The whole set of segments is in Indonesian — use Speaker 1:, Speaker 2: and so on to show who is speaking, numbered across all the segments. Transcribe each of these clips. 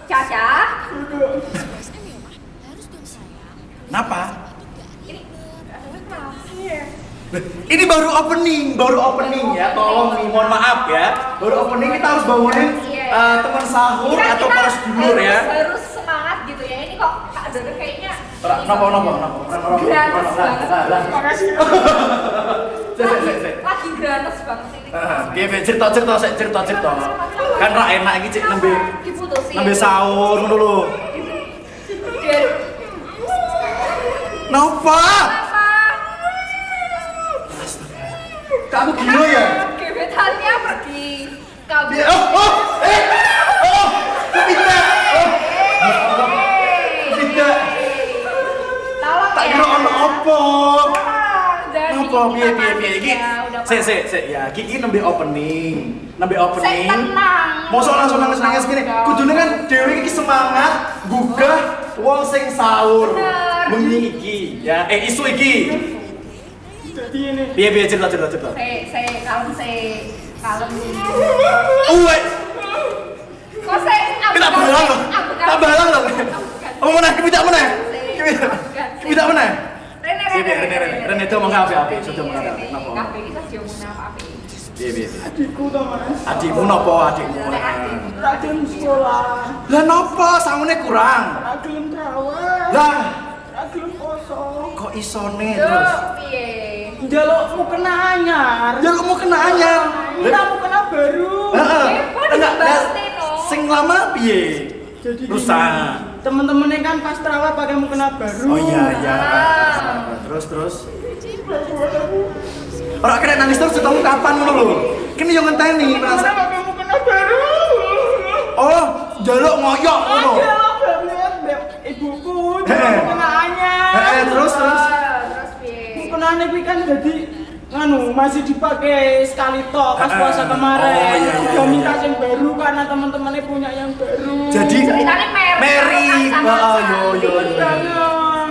Speaker 1: Caca.
Speaker 2: Kenapa?
Speaker 1: Iya.
Speaker 2: Ini baru opening ya. Tolong nih, mohon maaf ya. Baru opening kita harus bangunin teman sahur atau para sedulur ya.
Speaker 1: Harus semangat gitu ya. Ini kok Kak Dodo kayaknya
Speaker 2: Kenapa?
Speaker 1: gratis banget.
Speaker 2: Makasih.
Speaker 1: Lagi gratis banget ini.
Speaker 2: Piye cerita. Kan ra enak iki cek
Speaker 1: Diputusin.
Speaker 2: nembe sahur ngono lho. Napa? Kamu gila ya?
Speaker 1: Gebetannya pergi kabur.
Speaker 2: Tidak.
Speaker 1: Tolong
Speaker 2: Tak
Speaker 1: ya.
Speaker 2: kira ono apa?
Speaker 1: Jadi
Speaker 2: Napa piye iki?
Speaker 1: ya, udah
Speaker 2: Sik ya, iki nembe opening.
Speaker 1: Saya tenang.
Speaker 2: Mosok langsung nangis-nangis gini. Kudune kan dhewe iki semangat gugah wong sing sahur.
Speaker 1: Bener.
Speaker 2: Bengi iki ya. Isu iki.
Speaker 3: Jadi ini.
Speaker 2: Piye cerita.
Speaker 1: Kalem.
Speaker 2: Uwe.
Speaker 1: Kok saya
Speaker 2: Kita balang loh. Tak balang loh. Oh mana kita mana? Kita mana? Rene itu mau ngapain? Sudah mau ngapain? Napa?
Speaker 1: Kafe kita jauh apa?
Speaker 2: Piye.
Speaker 3: Adikku to Mas.
Speaker 2: Adikmu napa adikmu?
Speaker 3: Tak gelem sekolah.
Speaker 2: Lah napa sangune kurang?
Speaker 3: Tak gelem traweh.
Speaker 2: Lah
Speaker 3: Tak gelem poso.
Speaker 2: kok isone terus?
Speaker 1: Piye?
Speaker 3: Njalukmu kena anyar.
Speaker 2: Ya kamu kena anyar.
Speaker 3: Kamu kena baru.
Speaker 2: Heeh.
Speaker 1: Enggak,
Speaker 2: Sing lama piye?
Speaker 3: Jadi
Speaker 2: Rusak.
Speaker 3: temen-temennya kan pas traweh pakai mukena baru.
Speaker 2: Oh iya. Terus. Ora kena nangis terus ketemu kapan ngono lho. Kene yo ngenteni
Speaker 3: Temen-temen pakai mukena baru.
Speaker 2: Oh, njaluk ngoyok ngono.
Speaker 3: Ada lah banget ibuku mukena anyar.
Speaker 2: Terus.
Speaker 1: Terus piye?
Speaker 3: Mukenane kuwi kan jadi masih dipakai sekali toh pas puasa kemarin.
Speaker 2: Oh, iya.
Speaker 3: Udah minta yang baru karena teman-temannya punya yang baru.
Speaker 2: Jadi
Speaker 1: Ceritanya Mary.
Speaker 2: Yo.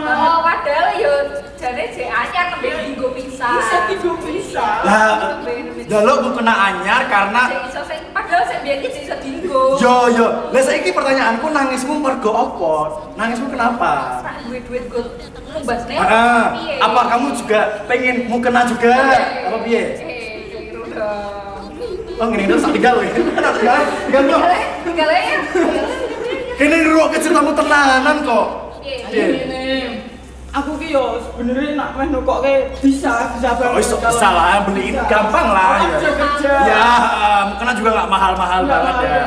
Speaker 1: Oh, padahal yo jane jek anyar nembe dinggo pisah.
Speaker 3: Bisa tiga bisa.
Speaker 2: lah njaluk mau kena anyar karena
Speaker 1: Padahal saya biar iki iso dinggo.
Speaker 2: yo. Lah saiki pertanyaanku nangismu mergo apa? Nangismu kenapa?
Speaker 1: Tak duit-duit gue numbasne. Piye?
Speaker 2: Apa kamu juga pengen mau kena juga? Apa piye?
Speaker 1: Keliru dong.
Speaker 2: Oh ngene terus tak tinggal kowe. Tinggal dong.
Speaker 1: Tinggal ya.
Speaker 2: Kene ruwet ceritamu tenanan kok.
Speaker 1: Piye?
Speaker 3: Ini aku ki yo sebenarnya nak meh nukokke bisa banget.
Speaker 2: Oh bisa lah, beliin gampang lah ya.
Speaker 3: Kerja.
Speaker 2: Ya, kena juga nggak mahal-mahal banget ya.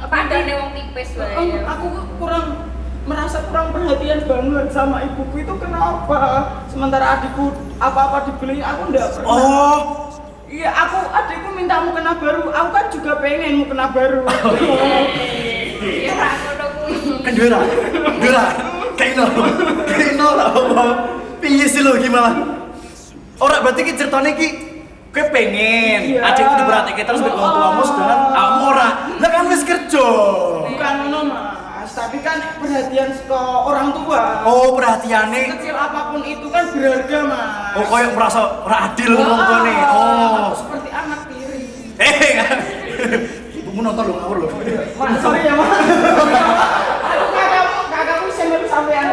Speaker 1: Padane wong tipis wae.
Speaker 3: Aku merasa kurang perhatian banget sama ibuku itu kenapa? Sementara adikku apa-apa dibeli aku enggak pernah.
Speaker 2: Oh,
Speaker 3: Iya, adikku minta mukena baru. Aku kan juga pengen mukena baru.
Speaker 1: Ya ra ngono kuwi.
Speaker 2: kan juara. Kayak nol apa? Piye sih lo gimana? Orang berarti ki ceritanya ki kowe pengen,
Speaker 3: Iya.
Speaker 2: adikku diperhatike terus mbek wong tuamu sedangkan kamu ora. Lah kan wis kerja.
Speaker 3: Bukan ngono, Mas. Tapi kan perhatian ke orang tua.
Speaker 2: Oh, perhatiane.
Speaker 3: Kecil apapun itu kan berharga, Mas.
Speaker 2: Oh, koyo merasa ora adil wong tuane. Oh.
Speaker 3: Aku seperti anak tiri.
Speaker 2: Ibumu nonton lho ngawur lho.
Speaker 3: Mas, sorry ya, Mas. Kakakmu senior sampean.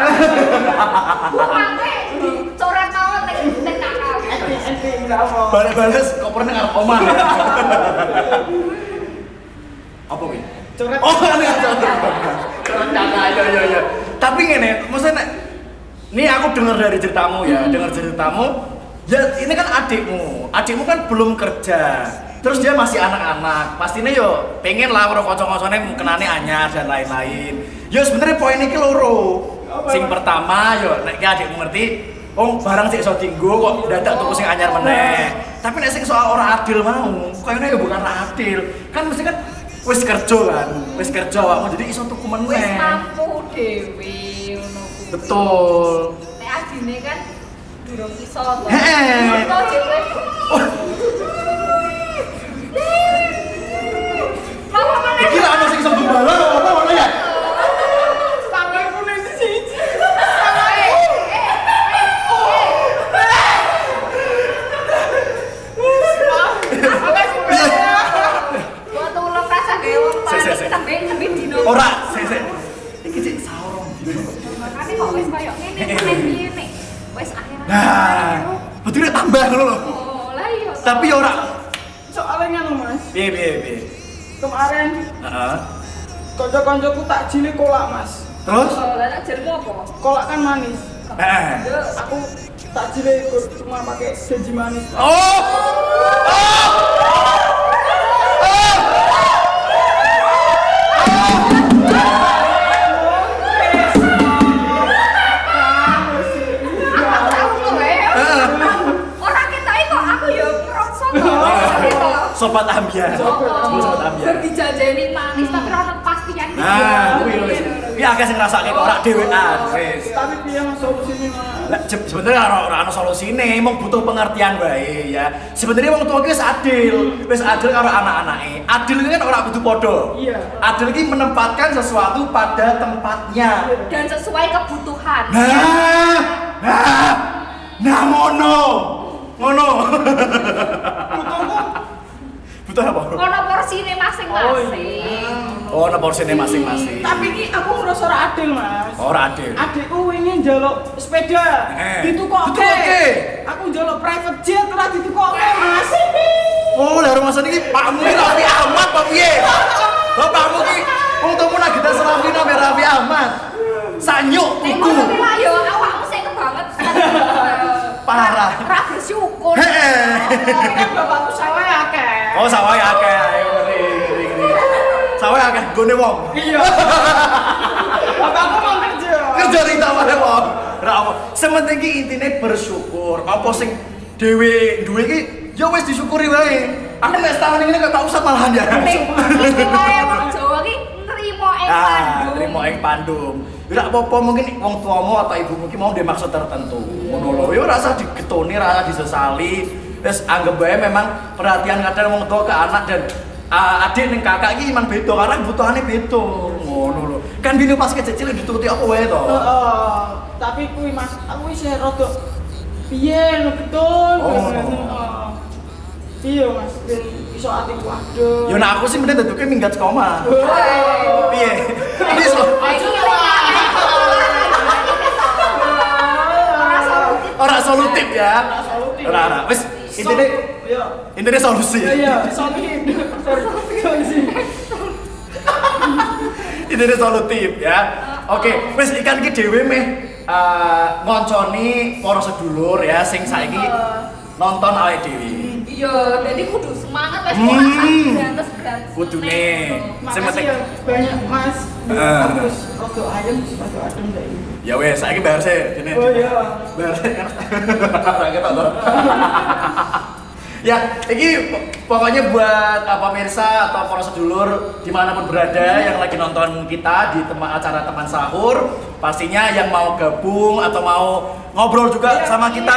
Speaker 1: Mangke dicoret tau ning kakak.
Speaker 3: Ente enggak mau.
Speaker 2: Bales-bales kopernya ngarep omah. Apa kuwi?
Speaker 3: Coret.
Speaker 2: Oh, ini coret kakak. Ya. Tapi ngene, maksudnya ini aku dengar dari ceritamu ya, ya ini kan adikmu kan belum kerja. Terus dia masih anak-anak, pastinya yo pengen lah karo kanca-kancane kenane anyar dan lain-lain. Yo sebenarnya poin iki loro. Sing pertama yo nek adikmu ngerti, barang sik iso dienggo kok dadak tuku sing anyar meneh. Tapi nek sing soal ora adil mau, kayaknya yo bukan ora adil. Kan mesti kan wis kerja awakmu jadi iso tuku meneh.
Speaker 1: Wis mampu dhewe ngono kuwi.
Speaker 2: Betul.
Speaker 1: Nek adine kan durung iso to.
Speaker 2: Heeh.
Speaker 1: Ngono dhewe.
Speaker 2: Iki lah ana sing iso gembala apa ngono ya?
Speaker 3: Tanganku ning siji.
Speaker 1: Gua tulung rasa gawe wong paling sampe dino.
Speaker 2: Ora, nambah lho.
Speaker 1: Oh, lah iya.
Speaker 2: Tapi ora
Speaker 3: Soalnya ngono Mas.
Speaker 2: piye.
Speaker 3: Kemarin
Speaker 2: Heeh.
Speaker 3: kanca-kancaku takjile kolak Mas.
Speaker 2: Terus?
Speaker 1: Oh, lah tak jermu apa?
Speaker 3: Kolak kan manis.
Speaker 1: Terus
Speaker 3: Aku takjile cuma pakai janji manis.
Speaker 2: Oh!
Speaker 1: aku tahu tuh ya. Orang kita itu aku ya ngerasa kok.
Speaker 2: Sobat ambiar. Sobat ambiar.
Speaker 1: Dijajani manis tapi ora kepastian.
Speaker 2: Nah, kuwi wis. Iki akeh sing ngrasake kok ora dhewean. Wis.
Speaker 3: Tapi piye Mas solusine Mas?
Speaker 2: Lah sebenarnya ora ana solusine, mung butuh pengertian wae ya. Sebenarnya wong tua ki wis adil karo anak-anake. Adil ini kan ora butuh padha.
Speaker 3: Iya.
Speaker 2: Adil iki menempatkan sesuatu pada tempatnya.
Speaker 1: Dan sesuai kebutuhan.
Speaker 2: Nah ngono. Butuh apa?
Speaker 1: Ono porsine masing-masing.
Speaker 2: Oh, ana porsine masing-masing.
Speaker 3: Tapi ki aku ngerasa ora adil Mas.
Speaker 2: Ora adil.
Speaker 3: Adikku wingi njaluk sepeda, ditukokke. Aku njaluk private jet ora ditukokke Mas.
Speaker 2: Oh, lah rumah sana iki pakmu iki Raffi Ahmad apa piye? Bapakmu ki wong tuamu lagi tas Raffi nang Raffi Ahmad. Sanyuk
Speaker 1: Nek
Speaker 2: tuku.
Speaker 1: ngono kuwi lah ya awakmu sing kebangetan.
Speaker 2: Parah.
Speaker 1: Ora bersyukur.
Speaker 3: Kan bapakku sawah akeh.
Speaker 2: Oh, sawah akeh. Ngeri. Sawah akeh gone wong.
Speaker 3: Iya. Bapakku mau kerja.
Speaker 2: Kerja ning tawane wong. Ora apa. Sementing ki intine bersyukur. Apa sing dhewe duwe ki ya wis disyukuri wae. Aku nek setahun ini kok tak usah malahan ya.
Speaker 1: Iki wae wong Jawa ki nrimo ing Bandung.
Speaker 2: Terima ing Bandung. Ora apa-apa mungkin wong tuamu atau ibumu ki mau dhe maksud tertentu. Ngono lho. Ya ora usah digetoni, ora usah disesali. Wis anggap wae memang perhatian kadang wong tua ke anak dan adik ning kakak iki memang beda karena kebutuhannya beda. Ngono lho. Kan dino pas kecil dituruti apa wae to.
Speaker 3: Heeh. Tapi kuwi Mas, aku wis rada piye no betul. Iya Mas, ben iso atiku waduh.
Speaker 2: Ya nek aku sih mending daduke minggat sekoma. Piye? Iki ora solutif ya. Ora. Wis intine solusi.
Speaker 3: Iya, solusi.
Speaker 2: Intine solutif ya. Oke, wis ikan iki dhewe meh ngonconi para sedulur ya sing saiki nonton awake dhewe.
Speaker 1: Iya, jadi kudu semangat wes berantes.
Speaker 2: Kudune. Sing
Speaker 3: Makasih
Speaker 2: penting
Speaker 3: ya banyak Mas. Terus rada ayam rada adem ndek.
Speaker 2: ya wes saiki bayar sih dene.
Speaker 3: Oh iya.
Speaker 2: Bayar sih kan. Ora ketok to. Ya, ini pokoknya buat pemirsa atau para sedulur dimanapun berada yang lagi nonton kita di acara teman sahur, pastinya yang mau gabung atau mau ngobrol juga sama kita,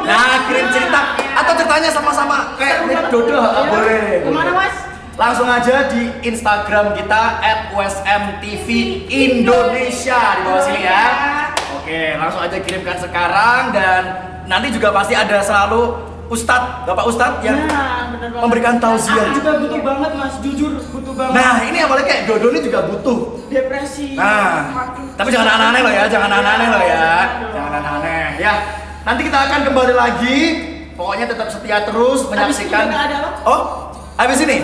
Speaker 2: nah kirim cerita atau ceritanya sama-sama kayak Dodo boleh.
Speaker 3: Kemana Mas?
Speaker 2: Langsung aja di Instagram kita @usmtvindonesia di bawah sini ya. Oke, langsung aja kirimkan sekarang dan nanti juga pasti ada selalu Bapak Ustadz yang memberikan tausiah.
Speaker 3: Aku juga butuh banget Mas, jujur butuh banget.
Speaker 2: Nah ini apalagi kayak Dodo ini juga butuh.
Speaker 3: Depresi.
Speaker 2: Nah, tapi jangan aneh-aneh loh ya, jangan aneh-aneh loh ya, jangan aneh-aneh ya. Nanti kita akan kembali lagi, pokoknya tetap setia terus menyaksikan.
Speaker 3: Habis ini ada apa?
Speaker 2: Oh, habis ini.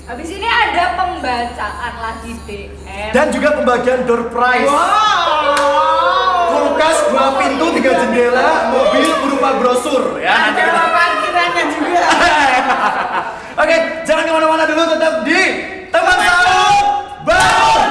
Speaker 1: Habis ini ada pembacaan lagi DM.
Speaker 2: Dan juga pembagian door prize. Kulkas 2 pintu 3 jendela, mobil berupa brosur ya. Nanti kita
Speaker 3: parkirannya juga.
Speaker 2: Oke, jangan kemana-mana dulu, tetap di Teman Sahur Bangun.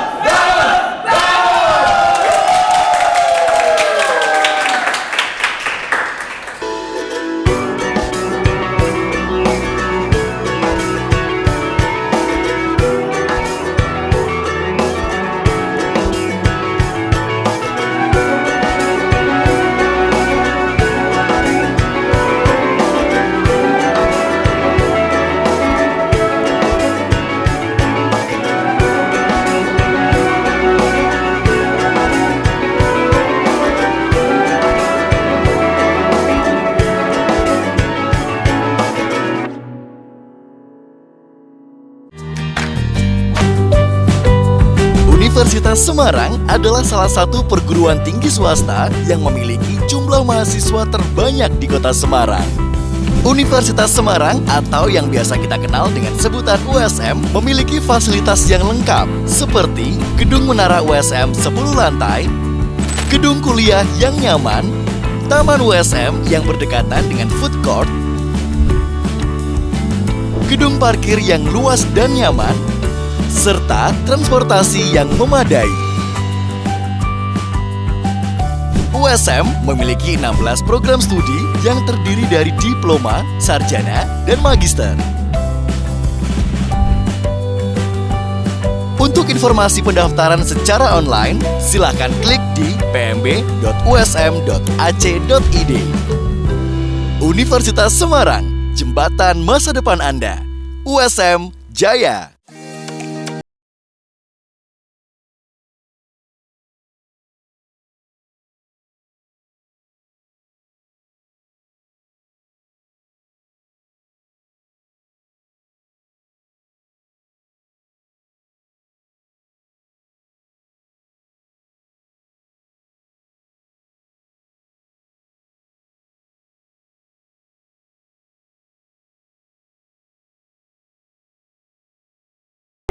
Speaker 4: Universitas Semarang adalah salah satu perguruan tinggi swasta yang memiliki jumlah mahasiswa terbanyak di kota Semarang. Universitas Semarang atau yang biasa kita kenal dengan sebutan USM memiliki fasilitas yang lengkap seperti gedung menara USM 10 lantai, gedung kuliah yang nyaman, taman USM yang berdekatan dengan food court, gedung parkir yang luas dan nyaman, serta transportasi yang memadai. USM memiliki 16 program studi yang terdiri dari diploma, sarjana, dan magister. Untuk informasi pendaftaran secara online, silakan klik di pmb.usm.ac.id. Universitas Semarang, jembatan masa depan Anda. USM Jaya.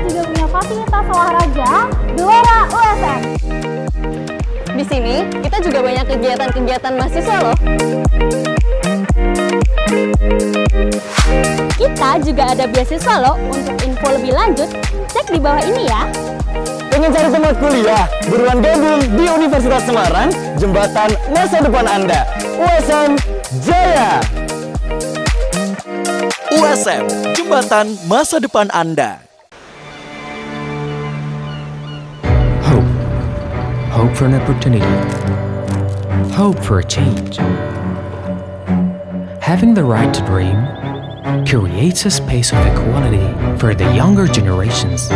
Speaker 5: Juga punya fasilitas olahraga Gelora USM. Di sini kita juga banyak kegiatan-kegiatan mahasiswa loh. Kita juga ada beasiswa loh. Untuk info lebih lanjut, cek di bawah ini ya.
Speaker 6: Pengen cari tempat kuliah? Buruan gabung di Universitas Semarang, jembatan masa depan Anda. USM Jaya.
Speaker 4: USM, jembatan masa depan Anda.
Speaker 7: Hope for an opportunity. Hope for a change. Having the right to dream creates a space of equality for the younger generations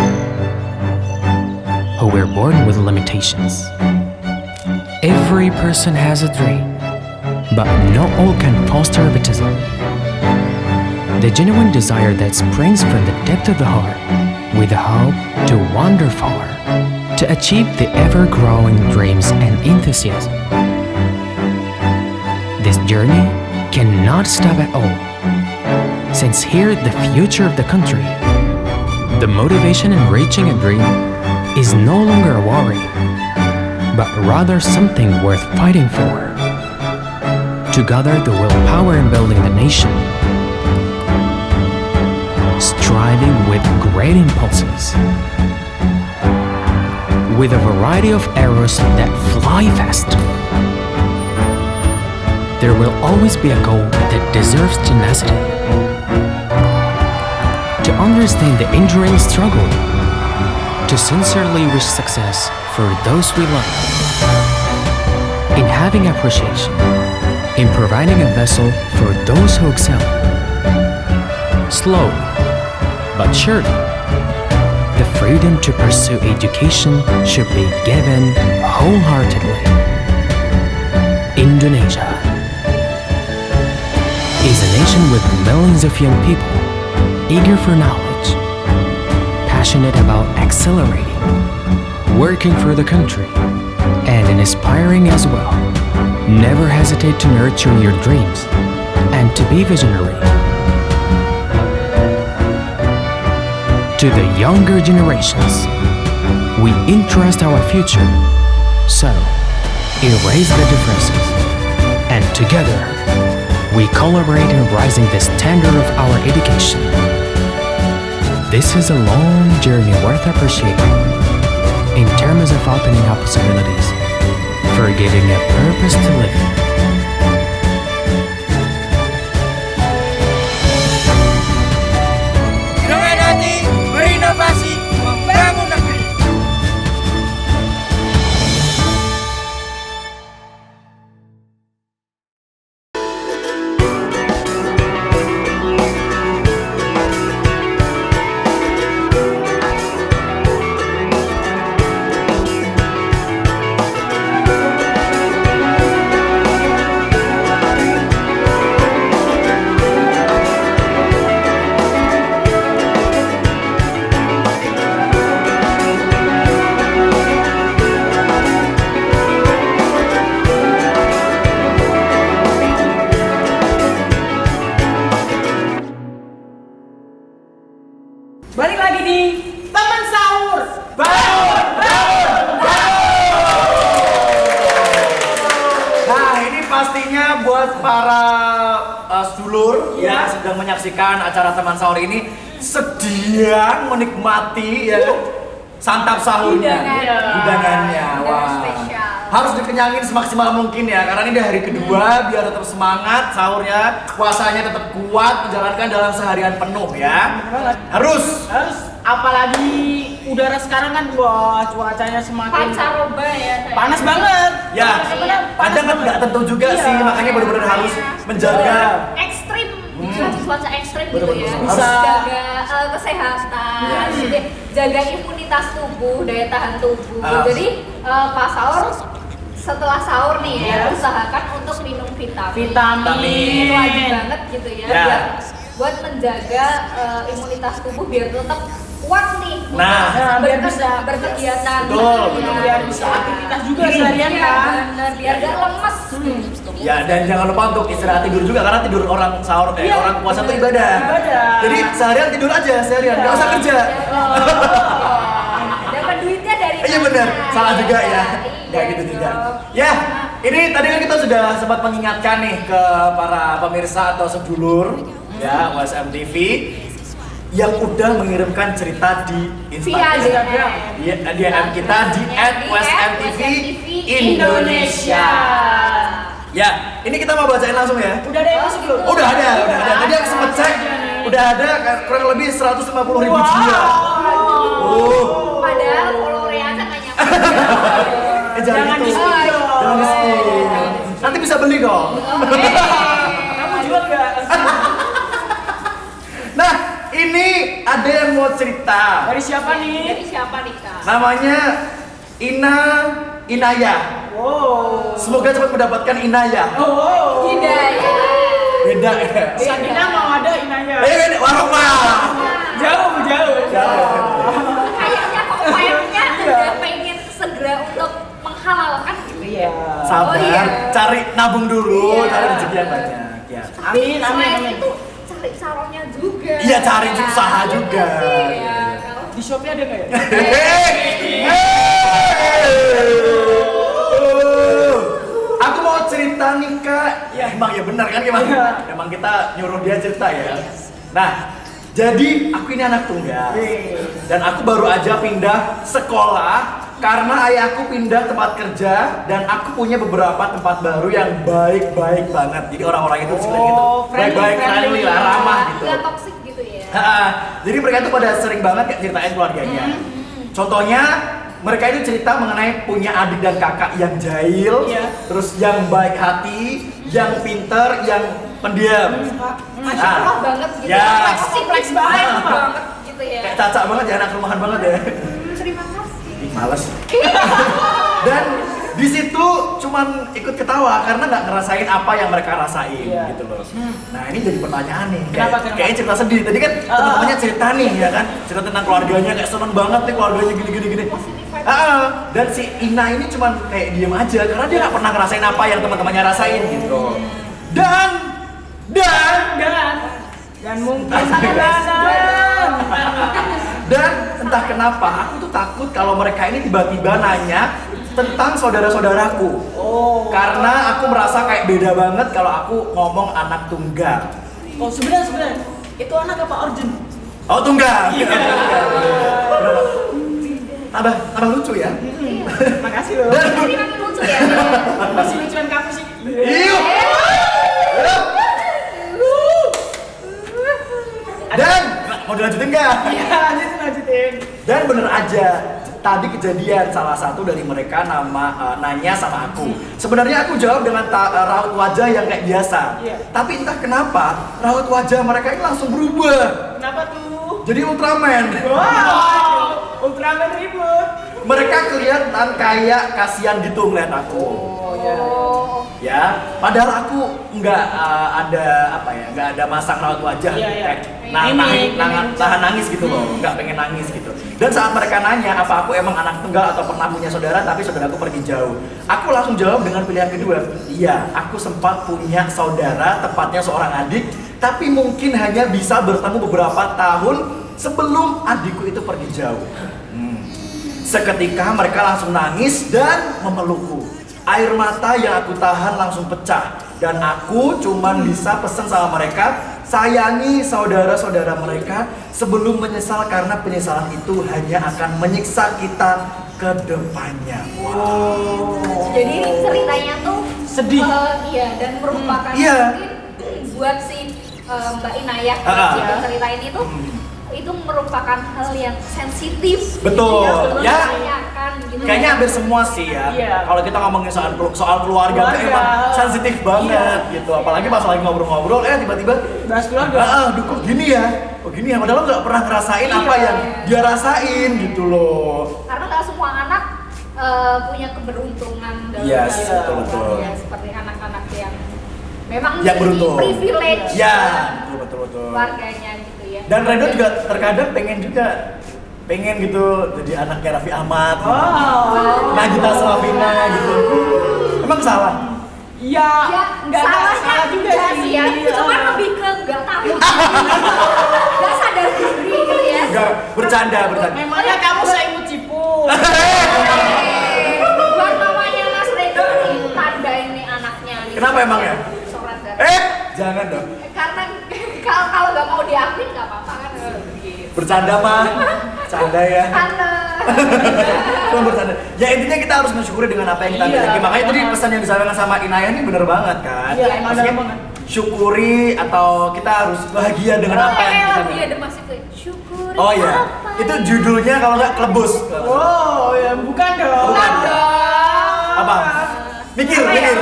Speaker 7: who were born with limitations. Every person has a dream, but not all can foster baptism. The genuine desire that springs from the depth of the heart with the hope to wander far, to achieve the ever-growing dreams and enthusiasm. This journey cannot stop at all, since here the future of the country, the motivation in reaching a dream is no longer a worry, but rather something worth fighting for. To gather the willpower in building the nation, striving with great impulses, with a variety of arrows that fly fast. There will always be a goal that deserves tenacity. To understand the enduring struggle, to sincerely wish success for those we love. In having appreciation, in providing a vessel for those who excel. Slow, but surely, the freedom to pursue education should be given wholeheartedly. Indonesia is a nation with millions of young people eager for knowledge, passionate about accelerating, working for the country, and inspiring as well. Never hesitate to nurture your dreams and to be visionary. To the younger generations, we entrust our future. So, erase the differences, and together, we collaborate in raising the standard of our education. This is a long journey worth appreciating in terms of opening up possibilities, for giving a purpose to live in.
Speaker 8: Dengan hati berinovasi membangun negeri.
Speaker 2: para sedulur
Speaker 3: Ya.
Speaker 2: yang sedang menyaksikan acara teman sahur ini sedang menikmati ya santap sahurnya, hidangannya.
Speaker 1: Hidangan
Speaker 2: Wah,
Speaker 1: spesial.
Speaker 2: harus dikenyangin semaksimal mungkin ya, karena ini udah hari kedua, biar tetap semangat sahurnya, puasanya tetap kuat, menjalankan dalam seharian penuh ya. Harus.
Speaker 3: Apalagi udara sekarang kan, wah cuacanya semakin
Speaker 1: Pancaroba ya.
Speaker 3: panas banget.
Speaker 2: Ya, kadang kan nggak tentu juga
Speaker 3: Iya.
Speaker 2: sih, makanya benar-benar harus menjaga.
Speaker 1: Ekstrim, cuaca ekstrim gitu
Speaker 2: Bener-bener
Speaker 1: ya.
Speaker 2: harus.
Speaker 3: Bisa.
Speaker 1: Jaga kesehatan, jadi jaga imunitas tubuh, daya tahan tubuh.
Speaker 2: Ah.
Speaker 1: Jadi pas sahur, setelah sahur nih ya,
Speaker 3: Yes.
Speaker 1: usahakan untuk minum vitamin.
Speaker 3: Vitamin.
Speaker 1: Wajib banget gitu ya,
Speaker 2: Ya.
Speaker 1: biar buat menjaga imunitas tubuh biar tetap kuat nih.
Speaker 2: Nah,
Speaker 3: biar bisa
Speaker 1: berkegiatan.
Speaker 2: Betul,
Speaker 1: Ya,
Speaker 3: biar bisa aktivitas juga seharian
Speaker 1: Iya,
Speaker 3: kan.
Speaker 1: bener, biar gak lemes.
Speaker 2: Ya, dan jangan lupa untuk istirahat tidur juga, karena tidur orang sahur
Speaker 3: Iya,
Speaker 2: orang puasa itu ibadah.
Speaker 3: Ibadah.
Speaker 2: Jadi seharian tidur aja, seharian nggak usah kerja.
Speaker 1: Dapat duitnya dari
Speaker 2: Iya
Speaker 1: mana?
Speaker 2: benar, salah juga ya.
Speaker 1: Iya
Speaker 2: Nggak gitu juga.
Speaker 1: dong.
Speaker 2: Ya, ini tadi kan kita sudah sempat mengingatkan nih ke para pemirsa atau sedulur ya USM TV yang udah mengirimkan cerita di
Speaker 1: Via
Speaker 2: Instagram.
Speaker 1: DM.
Speaker 2: DM kita di @USMTV Indonesia. Ya, ini kita mau bacain langsung ya.
Speaker 3: Udah ada yang masuk belum?
Speaker 2: Udah ada. Tadi aku sempat cek, udah ada kurang lebih 150.000 jiwa. Oh.
Speaker 1: Padahal followernya aja nggak nyampe.
Speaker 3: Jangan
Speaker 2: gitu.
Speaker 3: di-skip dong.
Speaker 2: Jangan di-skip. Nanti bisa beli kok.
Speaker 3: Kamu jual nggak?
Speaker 2: Nah, ini ada yang mau cerita.
Speaker 3: Dari siapa nih?
Speaker 1: Dari siapa nih Kak?
Speaker 2: Namanya Inaya.
Speaker 3: Wow.
Speaker 2: Semoga cepat mendapatkan Inaya.
Speaker 3: Oh.
Speaker 1: Hidayah.
Speaker 2: Beda ya.
Speaker 3: Sakina mau ada Inaya.
Speaker 2: Ini warung mah.
Speaker 3: Jauh.
Speaker 1: Kayaknya kok vibe-nya udah pengen segera untuk menghalalkan gitu ya.
Speaker 2: Sabar,
Speaker 1: Oh, iya.
Speaker 2: cari nabung dulu,
Speaker 1: Iya.
Speaker 2: cari rezeki yang banyak. Ya.
Speaker 3: Amin.
Speaker 1: Selain itu cari salonnya juga.
Speaker 2: Iya, cari usaha juga.
Speaker 1: Iya. Kalau
Speaker 3: Di Shopee ada nggak ya?
Speaker 2: Aku mau cerita nih Kak. Ya emang ya benar kan gimana? Emang kita nyuruh dia cerita ya. Nah, jadi aku ini anak tunggal dan aku baru aja pindah sekolah karena ayahku pindah tempat kerja dan aku punya beberapa tempat baru yang baik-baik banget. Jadi orang-orang itu sebenarnya gitu, baik-baik, friendly lah, ramah gitu.
Speaker 1: nggak toxic gitu ya.
Speaker 2: Jadi mereka itu pada sering banget kayak ceritain keluarganya. Contohnya mereka itu cerita mengenai punya adik dan kakak yang jahil, terus yang baik hati, yang pinter, yang pendiam.
Speaker 1: Masya Allah banget gitu.
Speaker 2: Ya.
Speaker 1: Kompleks banget gitu ya.
Speaker 2: Kayak Caca banget ya, anak rumahan banget ya.
Speaker 1: Terima kasih.
Speaker 2: Ih, males. Dan di situ cuman ikut ketawa karena nggak ngerasain apa yang mereka rasain gitu loh. Nah ini jadi pertanyaan nih. Kayaknya cerita sedih. Tadi kan teman-temannya cerita nih ya kan, cerita tentang keluarganya kayak seneng banget nih keluarganya gini. Dan si Ina ini cuman kayak diem aja karena dia nggak pernah ngerasain apa yang teman-temannya rasain gitu. Dan mungkin dan entah kenapa aku tuh takut kalau mereka ini tiba-tiba nanya tentang saudara-saudaraku. Karena aku merasa kayak beda banget kalau aku ngomong anak tunggal.
Speaker 3: Oh sebenarnya itu anak apa origin?
Speaker 2: Oh tunggal. Tambah lucu ya.
Speaker 3: Makasih loh.
Speaker 1: Ini makin lucu ya.
Speaker 3: Masih lucuan kamu sih.
Speaker 2: Iya. Dan mau dilanjutin nggak?
Speaker 3: Iya, lanjutin.
Speaker 2: Dan bener aja, tadi kejadian salah satu dari mereka nanya sama aku. Sebenarnya aku jawab dengan raut wajah yang kayak biasa.
Speaker 3: Iya.
Speaker 2: Tapi entah kenapa raut wajah mereka ini langsung berubah.
Speaker 3: Kenapa tuh?
Speaker 2: Jadi Ultraman.
Speaker 3: Wow, Ultraman ribut.
Speaker 2: Mereka kelihatan kayak kasihan gitu ngeliat aku. Ya, padahal aku nggak nggak ada masang raut wajah, kayak tahan nangis gitu loh, nggak pengen nangis gitu. Dan saat mereka nanya apa aku emang anak tunggal atau pernah punya saudara tapi saudaraku pergi jauh, aku langsung jawab dengan pilihan kedua. Iya, aku sempat punya saudara, tepatnya seorang adik, tapi mungkin hanya bisa bertemu beberapa tahun sebelum adikku itu pergi jauh. Seketika mereka langsung nangis dan memelukku. Air mata yang aku tahan langsung pecah Dan aku cuman bisa pesan sama mereka, sayangi saudara-saudara mereka sebelum menyesal, karena penyesalan itu hanya akan menyiksa kita ke depannya.
Speaker 1: Jadi ceritanya tuh
Speaker 3: Sedih.
Speaker 1: Iya, dan merupakan
Speaker 2: Iya.
Speaker 1: mungkin buat si Mbak Inayah
Speaker 2: Iya.
Speaker 1: cerita ini tuh itu merupakan hal yang sensitif.
Speaker 2: Betul.
Speaker 1: Gitu
Speaker 2: Ya.
Speaker 1: ditanyakan gitu.
Speaker 2: Kayaknya hampir semua sih ya.
Speaker 3: Iya.
Speaker 2: Kalau kita ngomongin soal keluarga tuh emang sensitif banget gitu. Apalagi pas lagi ngobrol-ngobrol, tiba-tiba
Speaker 3: Bahas keluarga.
Speaker 2: duh kok gini ya? Kok gini ya? Padahal nggak pernah ngerasain apa yang dia rasain gitu loh.
Speaker 1: Karena nggak semua anak punya keberuntungan dalam
Speaker 2: Yes,
Speaker 1: dalam
Speaker 2: betul.
Speaker 1: keluarga, seperti anak-anak yang memang
Speaker 2: Yang beruntung.
Speaker 1: privilege
Speaker 2: Ya,
Speaker 1: dalam
Speaker 2: betul.
Speaker 1: keluarganya gitu ya.
Speaker 2: Dan Reno juga terkadang pengen gitu jadi anaknya Raffi Ahmad, Nagita Slavina gitu. Emang salah?
Speaker 3: Iya, nggak salah juga sih.
Speaker 1: ya. Cuma lebih ke nggak tahu, nggak sadar diri gitu ya.
Speaker 2: Enggak, bercanda.
Speaker 3: Memangnya kamu seimut cipu.
Speaker 1: Buat mamanya Mas Reno nih, tanda ini anaknya nih.
Speaker 2: Kenapa emang ya?
Speaker 1: Coret dan
Speaker 2: Jangan dong.
Speaker 1: karena kalau nggak mau diakui nggak apa-apa kan gitu.
Speaker 2: Bercanda mah. Bercanda ya.
Speaker 1: Tante.
Speaker 2: Cuma bercanda. Ya intinya kita harus mensyukuri dengan apa yang kita
Speaker 3: Iya,
Speaker 2: miliki. Makanya tadi
Speaker 3: benar.
Speaker 2: pesan yang disampaikan sama Inayah ini bener banget kan.
Speaker 3: Iya, emang
Speaker 2: Maksudnya,
Speaker 3: dalam banget.
Speaker 2: syukuri atau kita harus bahagia dengan apa yang kita
Speaker 1: Iya,
Speaker 2: miliki.
Speaker 1: ada masih tuh syukuri.
Speaker 2: Oh iya,
Speaker 1: apa
Speaker 2: itu judulnya kalau nggak Klebus.
Speaker 3: Oh, ya bukan dong.
Speaker 2: Bukan.
Speaker 1: dong.
Speaker 2: Apa? Mikir
Speaker 1: Apa ya?
Speaker 2: nih.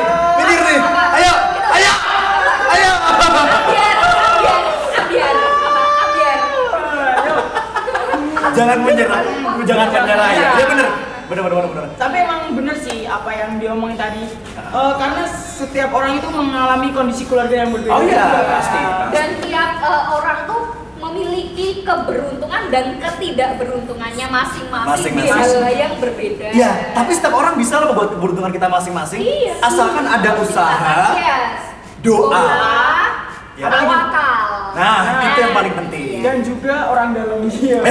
Speaker 1: Apa?
Speaker 2: Ayo.
Speaker 1: Ambiar.
Speaker 2: Jangan menyerah ya. Ya bener.
Speaker 3: Tapi emang bener sih apa yang dia omongin tadi. Karena setiap orang itu mengalami kondisi keluarga yang berbeda.
Speaker 2: Oh iya,
Speaker 3: juga.
Speaker 2: pasti.
Speaker 1: Dan tiap orang tuh memiliki keberuntungan dan ketidakberuntungannya masing-masing di
Speaker 2: Masing-masing.
Speaker 1: hal yang berbeda.
Speaker 2: Iya, tapi setiap orang bisa loh membuat keberuntungan kita masing-masing.
Speaker 1: Iya.
Speaker 2: Asalkan ada usaha,
Speaker 1: Yes.
Speaker 2: doa. Ya.
Speaker 1: Tawakal.
Speaker 2: Nah, itu yang paling penting.
Speaker 3: Dan juga orang dalam dia.
Speaker 1: Siap.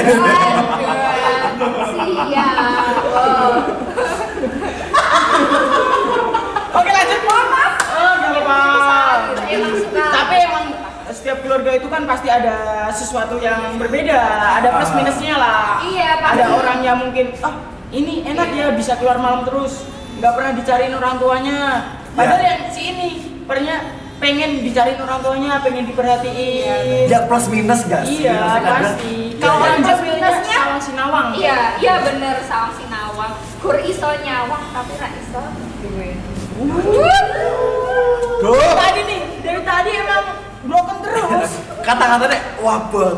Speaker 3: Oke lanjut. Maaf. Gak apa-apa.
Speaker 1: Emang suka.
Speaker 3: Tapi emang setiap keluarga itu kan pasti ada sesuatu yang berbeda, ada plus minusnya lah.
Speaker 1: Iya, pasti.
Speaker 3: Ada orang yang mungkin, ini enak ya bisa keluar malam terus, nggak pernah dicariin orang tuanya. Padahal yang si ini pengen dicariin orang tuanya, pengen diperhatiin.
Speaker 2: Ya plus minus gak sih?
Speaker 3: Iya
Speaker 2: Maksudnya kadang-
Speaker 3: pasti.
Speaker 2: Ya,
Speaker 3: Kalau
Speaker 2: ya.
Speaker 3: orang
Speaker 1: Plus
Speaker 3: Jawa
Speaker 1: minusnya,
Speaker 3: sawang sinawang.
Speaker 1: Iya bener sawang sinawang. Gur iso nyawang tapi ra iso duwe.
Speaker 2: Duh,
Speaker 3: Dari tadi emang broken terus.
Speaker 2: kata-katanya wabah.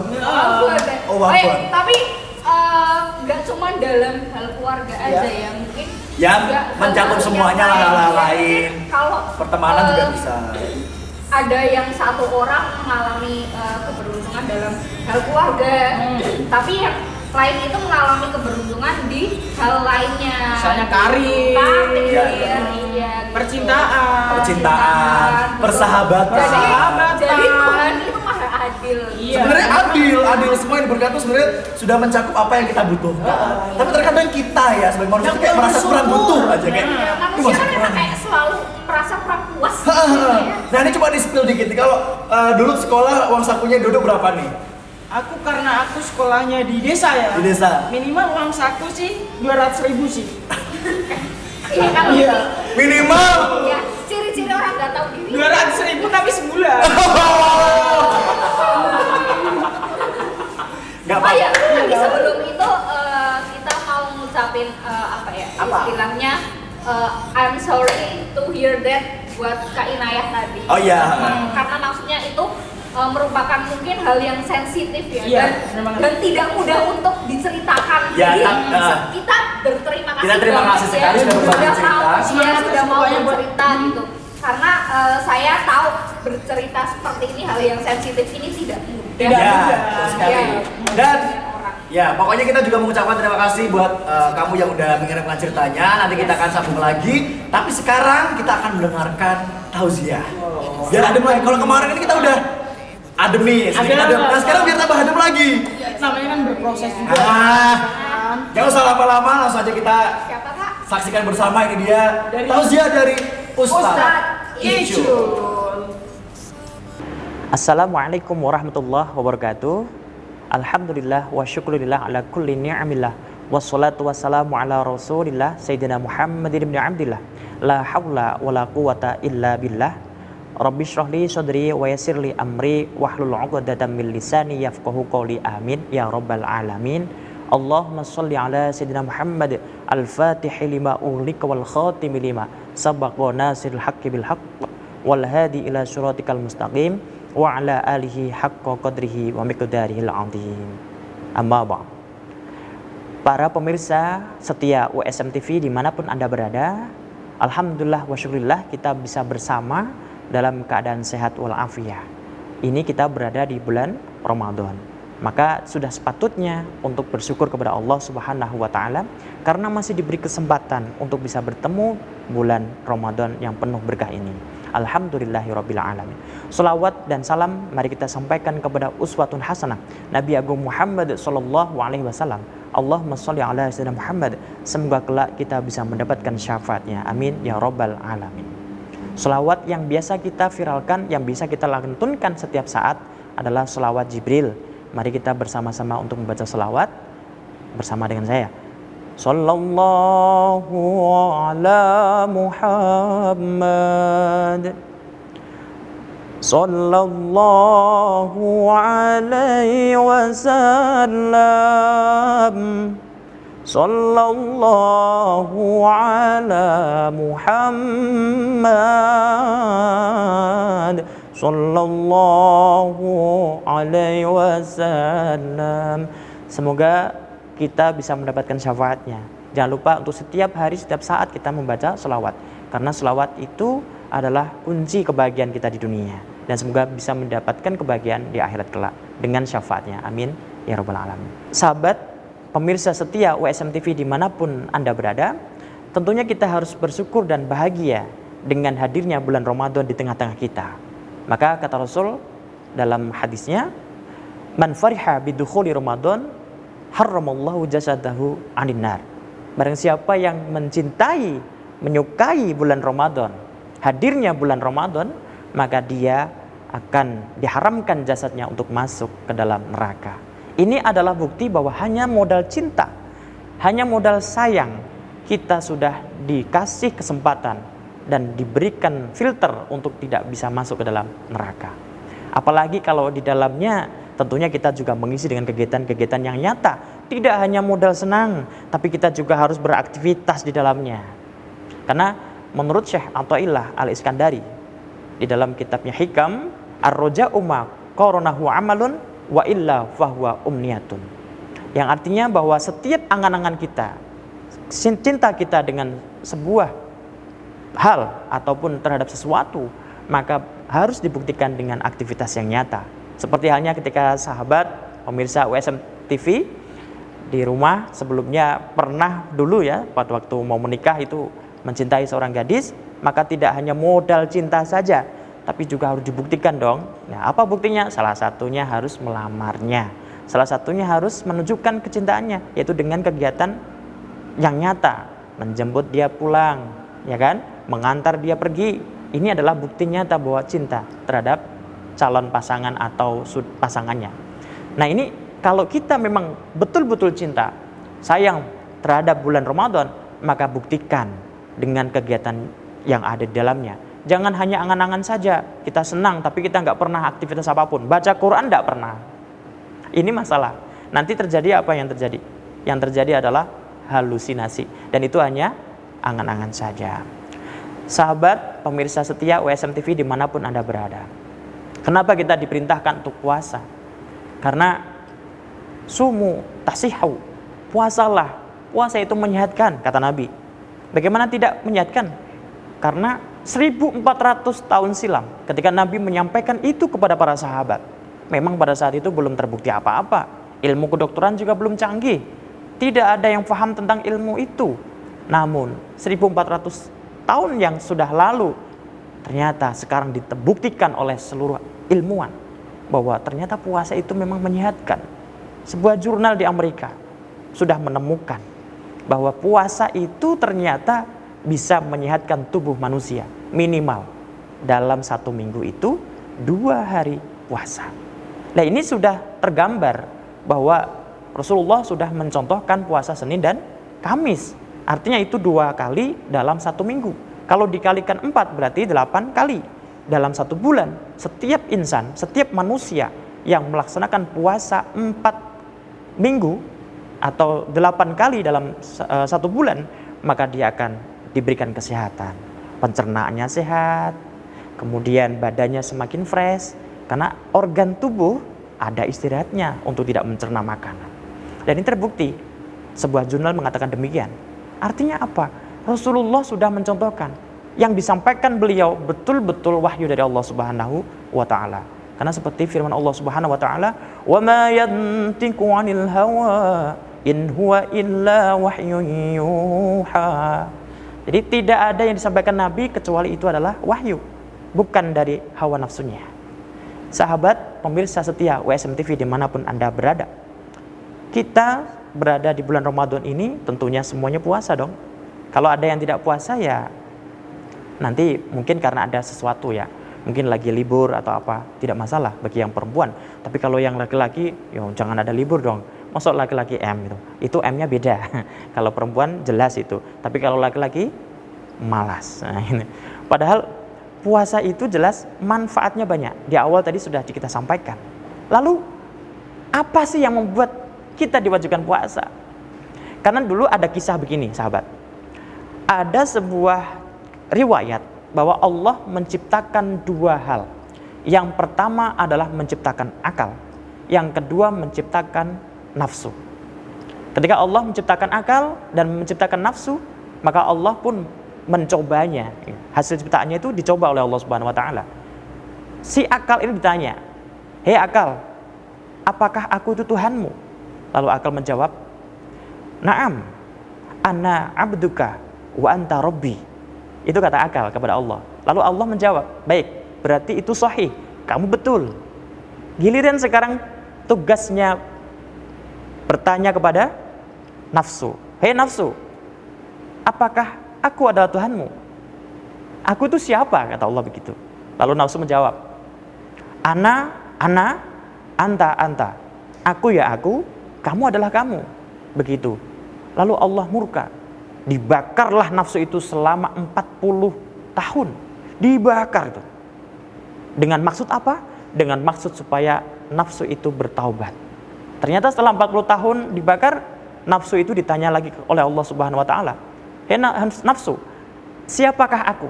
Speaker 2: Oh, wabah.
Speaker 1: Tapi nggak cuma dalam hal keluarga aja ya, mungkin
Speaker 2: Ya,
Speaker 1: juga
Speaker 2: mencakup
Speaker 1: hal-hal
Speaker 2: semuanya
Speaker 1: yang
Speaker 2: hal-hal
Speaker 1: lain.
Speaker 2: lain.
Speaker 1: Kalau
Speaker 2: Pertemanan juga bisa.
Speaker 1: ada yang satu orang mengalami keberuntungan dalam hal keluarga, tapi yang lain itu mengalami keberuntungan di hal lainnya.
Speaker 3: Misalnya karir,
Speaker 1: iya,
Speaker 3: percintaan,
Speaker 2: persahabatan.
Speaker 1: Jadi Tuhan itu maha adil.
Speaker 3: Iya.
Speaker 2: Sebenarnya adil semua yang diberkati sebenarnya sudah mencakup apa yang kita butuhkan. Tapi terkadang kita ya sebagai manusia
Speaker 3: Yang
Speaker 2: kayak merasa
Speaker 3: kurang
Speaker 2: kurang butuh
Speaker 3: bersyukur.
Speaker 2: aja kayak. "Ih,
Speaker 1: Manusia
Speaker 2: masih
Speaker 1: kan emang
Speaker 2: kurang."
Speaker 1: kayak selalu merasa kurang puas.
Speaker 2: Nah ini coba di spill dikit nih. Kalau dulu sekolah uang sakunya Dodo berapa nih?
Speaker 3: Karena aku sekolahnya di desa ya.
Speaker 2: Di desa.
Speaker 3: Minimal uang saku sih 200.000 sih.
Speaker 1: Iya kan?
Speaker 3: Iya.
Speaker 2: Minimal.
Speaker 1: Ya, ciri-ciri orang nggak tahu diri.
Speaker 3: 200.000 tapi sebulan.
Speaker 2: Gak
Speaker 1: Oh ya,
Speaker 2: apa-apa.
Speaker 1: tapi sebelum itu kita mau ngucapin apa ya?
Speaker 3: Apa?
Speaker 1: Istilahnya I'm sorry to hear that buat Kak Inayah tadi.
Speaker 2: Oh iya.
Speaker 1: Karena maksudnya itu merupakan mungkin hal yang sensitif ya,
Speaker 3: Iya,
Speaker 1: dan,
Speaker 3: benar banget.
Speaker 1: dan tidak mudah untuk diceritakan.
Speaker 2: Ya,
Speaker 1: Jadi
Speaker 2: kita
Speaker 1: berterima kasih.
Speaker 2: kita terima
Speaker 1: banget
Speaker 2: kasih sekali sudah berbagi cerita.
Speaker 1: mau,
Speaker 3: Semangat
Speaker 1: sudah mau
Speaker 3: pokoknya buat-
Speaker 1: bercerita gitu. Karena saya tahu bercerita seperti ini, hal yang sensitif ini tidak mudah.
Speaker 3: Tidak
Speaker 2: Ya,
Speaker 3: mudah.
Speaker 2: betul sekali.
Speaker 1: Iya.
Speaker 2: Dan
Speaker 1: Orang.
Speaker 2: ya pokoknya kita juga mengucapkan terima kasih buat kamu yang udah mengirimkan ceritanya. Nanti kita akan sambung lagi. Tapi sekarang kita akan mendengarkan tauziah. Biar adem lagi. Kalau kemarin ini kita udah adem nih, sedikit
Speaker 3: Adem.
Speaker 2: adem. Nah sekarang biar tambah adem lagi.
Speaker 3: Namanya kan berproses juga.
Speaker 2: Jangan usah lama-lama, langsung aja kita
Speaker 1: Siapa Kak?
Speaker 2: saksikan bersama. Ini dia
Speaker 3: Dari-
Speaker 2: tauziah dari Ustaz.
Speaker 1: Ustadz.
Speaker 3: Icul.
Speaker 9: Assalamualaikum warahmatullahi wabarakatuh. Alhamdulillah wa syukurillah ala kulli ni'amillah. Wassalatu wassalamu ala rasulillah Sayyidina Muhammadin ibn Abdillah. La hawla wa la quwata illa billah. Rabbi shrahli sadri wa yassirli amri wahlul 'uqdatam min lisani yafqahu qawli. Amin ya rabbal alamin. Allahumma shalli ala Sayyidina Muhammad al-Fatihi lima ughliqa wal khatimi lima sabaqa nasiril haqqi bil haqq wal hadi ila siratikal mustaqim wa ala alihi haqqa qadrihi wa miqdarihil azim. Amma ba'd. Para pemirsa setia USM TV dimanapun Anda berada, alhamdulillah wa syukurillah kita bisa bersama dalam keadaan sehat walafiat. Ini kita berada di bulan Ramadan. Maka sudah sepatutnya untuk bersyukur kepada Allah Subhanahu wa taala karena masih diberi kesempatan untuk bisa bertemu bulan Ramadan yang penuh berkah ini. Alhamdulillahirabbil alamin. Shalawat dan salam mari kita sampaikan kepada uswatun hasanah Nabi Agung Muhammad sallallahu alaihi wasallam. Allahumma shalli ala sayyidina Muhammad. Semoga kelak kita bisa mendapatkan syafaatnya. Amin ya rabbal alamin. Shalawat yang biasa kita viralkan, yang bisa kita lantunkan setiap saat adalah shalawat Jibril. Mari kita bersama-sama untuk membaca shalawat bersama dengan saya. Sallallahu ala Muhammad. Sallallahu alaihi wasallam. Sallallahu ala Muhammad. Sallallahu alaihi wasallam. Semoga kita bisa mendapatkan syafaatnya. Jangan lupa untuk setiap hari, setiap saat kita membaca selawat. Karena selawat itu adalah kunci kebahagiaan kita di dunia. Dan semoga bisa mendapatkan kebahagiaan di akhirat kelak dengan syafaatnya. Amin ya rabbal alamin. Sahabat, pemirsa setia USM TV dimanapun Anda berada, tentunya kita harus bersyukur dan bahagia dengan hadirnya bulan Ramadan di tengah-tengah kita. Maka kata Rasul dalam hadisnya, man fariha bidukhuli Ramadan harramallahu jasadahu anin nar. Barang siapa yang mencintai, menyukai bulan Ramadan, hadirnya bulan Ramadan, maka dia akan diharamkan jasadnya untuk masuk ke dalam neraka. Ini adalah bukti bahwa hanya modal cinta, hanya modal sayang, kita sudah dikasih kesempatan dan diberikan filter untuk tidak bisa masuk ke dalam neraka. Apalagi kalau di dalamnya tentunya kita juga mengisi dengan kegiatan-kegiatan yang nyata. Tidak hanya modal senang, tapi kita juga harus beraktivitas di dalamnya. Karena menurut Syekh Athaillah Al-Iskandari di dalam kitabnya Hikam, ar-raja'u ma qoronahu amalun wa illa fahuwa umniyatun. Yang artinya bahwa setiap angan-angan kita, cinta kita dengan sebuah hal ataupun terhadap sesuatu, maka harus dibuktikan dengan aktivitas yang nyata. Seperti halnya ketika sahabat pemirsa USM TV di rumah sebelumnya pernah dulu ya pada waktu mau menikah itu mencintai seorang gadis, maka tidak hanya modal cinta saja, tapi juga harus dibuktikan dong. Nah, apa buktinya? Salah satunya harus melamarnya. Salah satunya harus menunjukkan kecintaannya, yaitu dengan kegiatan yang nyata, menjemput dia pulang, ya kan? Mengantar dia pergi. Ini adalah bukti nyata bahwa cinta terhadap calon pasangan atau pasangannya. Nah, ini kalau kita memang betul-betul cinta, sayang terhadap bulan Ramadan, maka buktikan dengan kegiatan yang ada di dalamnya. Jangan hanya angan-angan saja, kita senang tapi kita nggak pernah aktivitas apapun. Baca Quran nggak pernah. Ini masalah. Nanti terjadi apa yang terjadi? Yang terjadi adalah halusinasi. Dan itu hanya angan-angan saja. Sahabat, pemirsa setia USM TV dimanapun Anda berada. Kenapa kita diperintahkan untuk puasa? Karena sumu tasihu, puasalah. Puasa itu menyehatkan, kata Nabi. Bagaimana tidak menyehatkan? Karena 1400 tahun silam ketika Nabi menyampaikan itu kepada para sahabat, memang pada saat itu belum terbukti apa-apa. Ilmu kedokteran juga belum canggih. Tidak ada yang paham tentang ilmu itu. Namun 1400 tahun yang sudah lalu ternyata sekarang dibuktikan oleh seluruh ilmuwan bahwa ternyata puasa itu memang menyehatkan. Sebuah jurnal di Amerika sudah menemukan bahwa puasa itu ternyata bisa menyehatkan tubuh manusia minimal. dalam 1 minggu itu 2 hari puasa. Nah ini sudah tergambar bahwa Rasulullah sudah mencontohkan puasa Senin dan Kamis. Artinya itu 2 kali dalam 1 minggu. Kalau dikalikan 4 berarti 8 kali dalam 1 bulan. Setiap insan, setiap manusia yang melaksanakan puasa 4 minggu atau 8 kali dalam 1 bulan, maka dia akan diberikan kesehatan. Pencernaannya sehat, kemudian badannya semakin fresh, karena organ tubuh ada istirahatnya untuk tidak mencerna makanan. Dan ini terbukti, sebuah jurnal mengatakan demikian. Artinya apa? Rasulullah sudah mencontohkan. Yang disampaikan beliau betul-betul wahyu dari Allah Subhanahu wa Ta'ala. Karena seperti firman Allah Subhanahu wa Ta'ala, "Wa ma yantiqu 'anil hawa in huwa illa wahyun yuha." Jadi tidak ada yang disampaikan Nabi kecuali itu adalah wahyu, bukan dari hawa nafsunya. Sahabat pemirsa setia USM TV dimanapun Anda berada, kita berada di bulan Ramadan ini tentunya semuanya puasa dong. Kalau ada yang tidak puasa ya nanti mungkin karena ada sesuatu ya, mungkin lagi libur atau apa, tidak masalah bagi yang perempuan. Tapi kalau yang laki-laki, ya jangan ada libur dong. Masuk laki-laki M gitu, itu M-nya beda. Kalau perempuan jelas itu, tapi kalau laki-laki malas. Nah, ini. Padahal puasa itu jelas manfaatnya banyak. Di awal tadi sudah kita sampaikan. Lalu apa sih yang membuat kita diwajibkan puasa? Karena dulu ada kisah begini, sahabat. Ada sebuah riwayat bahwa Allah menciptakan 2 hal. Yang pertama adalah menciptakan akal. Yang kedua menciptakan nafsu. Ketika Allah menciptakan akal dan menciptakan nafsu, maka Allah pun mencobanya. Hasil ciptaannya itu dicoba oleh Allah Subhanahu wa Ta'ala. Si akal ini ditanya, "Hei akal, apakah aku itu Tuhanmu?" Lalu akal menjawab, "Na'am, ana abduka wa anta rabbi." Itu kata akal kepada Allah. Lalu Allah menjawab, "Baik, berarti itu sahih, kamu betul." Giliran sekarang tugasnya bertanya kepada nafsu, "Hei nafsu, apakah aku adalah Tuhanmu?" "Aku itu siapa?" kata Allah begitu. Lalu nafsu menjawab, Ana, anta. Aku ya aku, kamu adalah kamu." Begitu. Lalu Allah murka. Dibakarlah nafsu itu selama 40 tahun. Dibakar itu. Dengan maksud apa? Dengan maksud supaya nafsu itu bertaubat. Ternyata setelah 40 tahun dibakar, nafsu itu ditanya lagi oleh Allah Subhanahu wa Ta'ala, "Hei nafsu, siapakah aku?"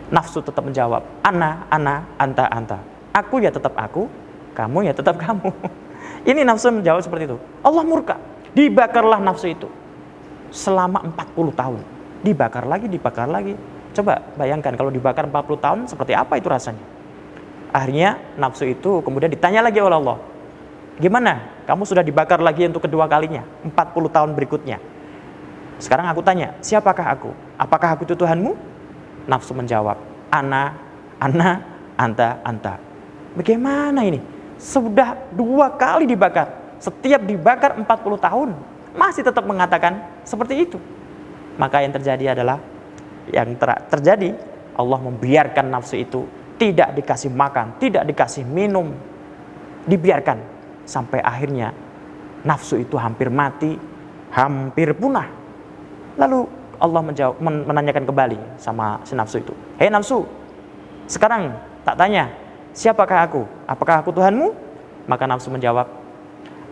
Speaker 9: Nafsu tetap menjawab, Ana, anta. Aku ya tetap aku, kamu ya tetap kamu. Ini nafsu menjawab seperti itu. Allah murka. Dibakarlah nafsu itu selama 40 tahun. Dibakar lagi. Coba bayangkan kalau dibakar 40 tahun seperti apa itu rasanya. Akhirnya nafsu itu kemudian ditanya lagi oleh Allah, "Gimana? Kamu sudah dibakar lagi untuk kedua kalinya, 40 tahun berikutnya. Sekarang aku tanya, siapakah aku? Apakah aku itu Tuhanmu?" Nafsu menjawab, Ana, anta. Bagaimana ini? Sudah 2 kali dibakar. Setiap dibakar 40 tahun, masih tetap mengatakan seperti itu. Maka yang terjadi adalah, terjadi Allah membiarkan nafsu itu tidak dikasih makan, tidak dikasih minum, dibiarkan sampai akhirnya nafsu itu hampir mati, hampir punah. Lalu Allah menanyakan kembali sama si nafsu itu, "Hei nafsu, sekarang tak tanya, siapakah aku? Apakah aku Tuhanmu?" Maka nafsu menjawab,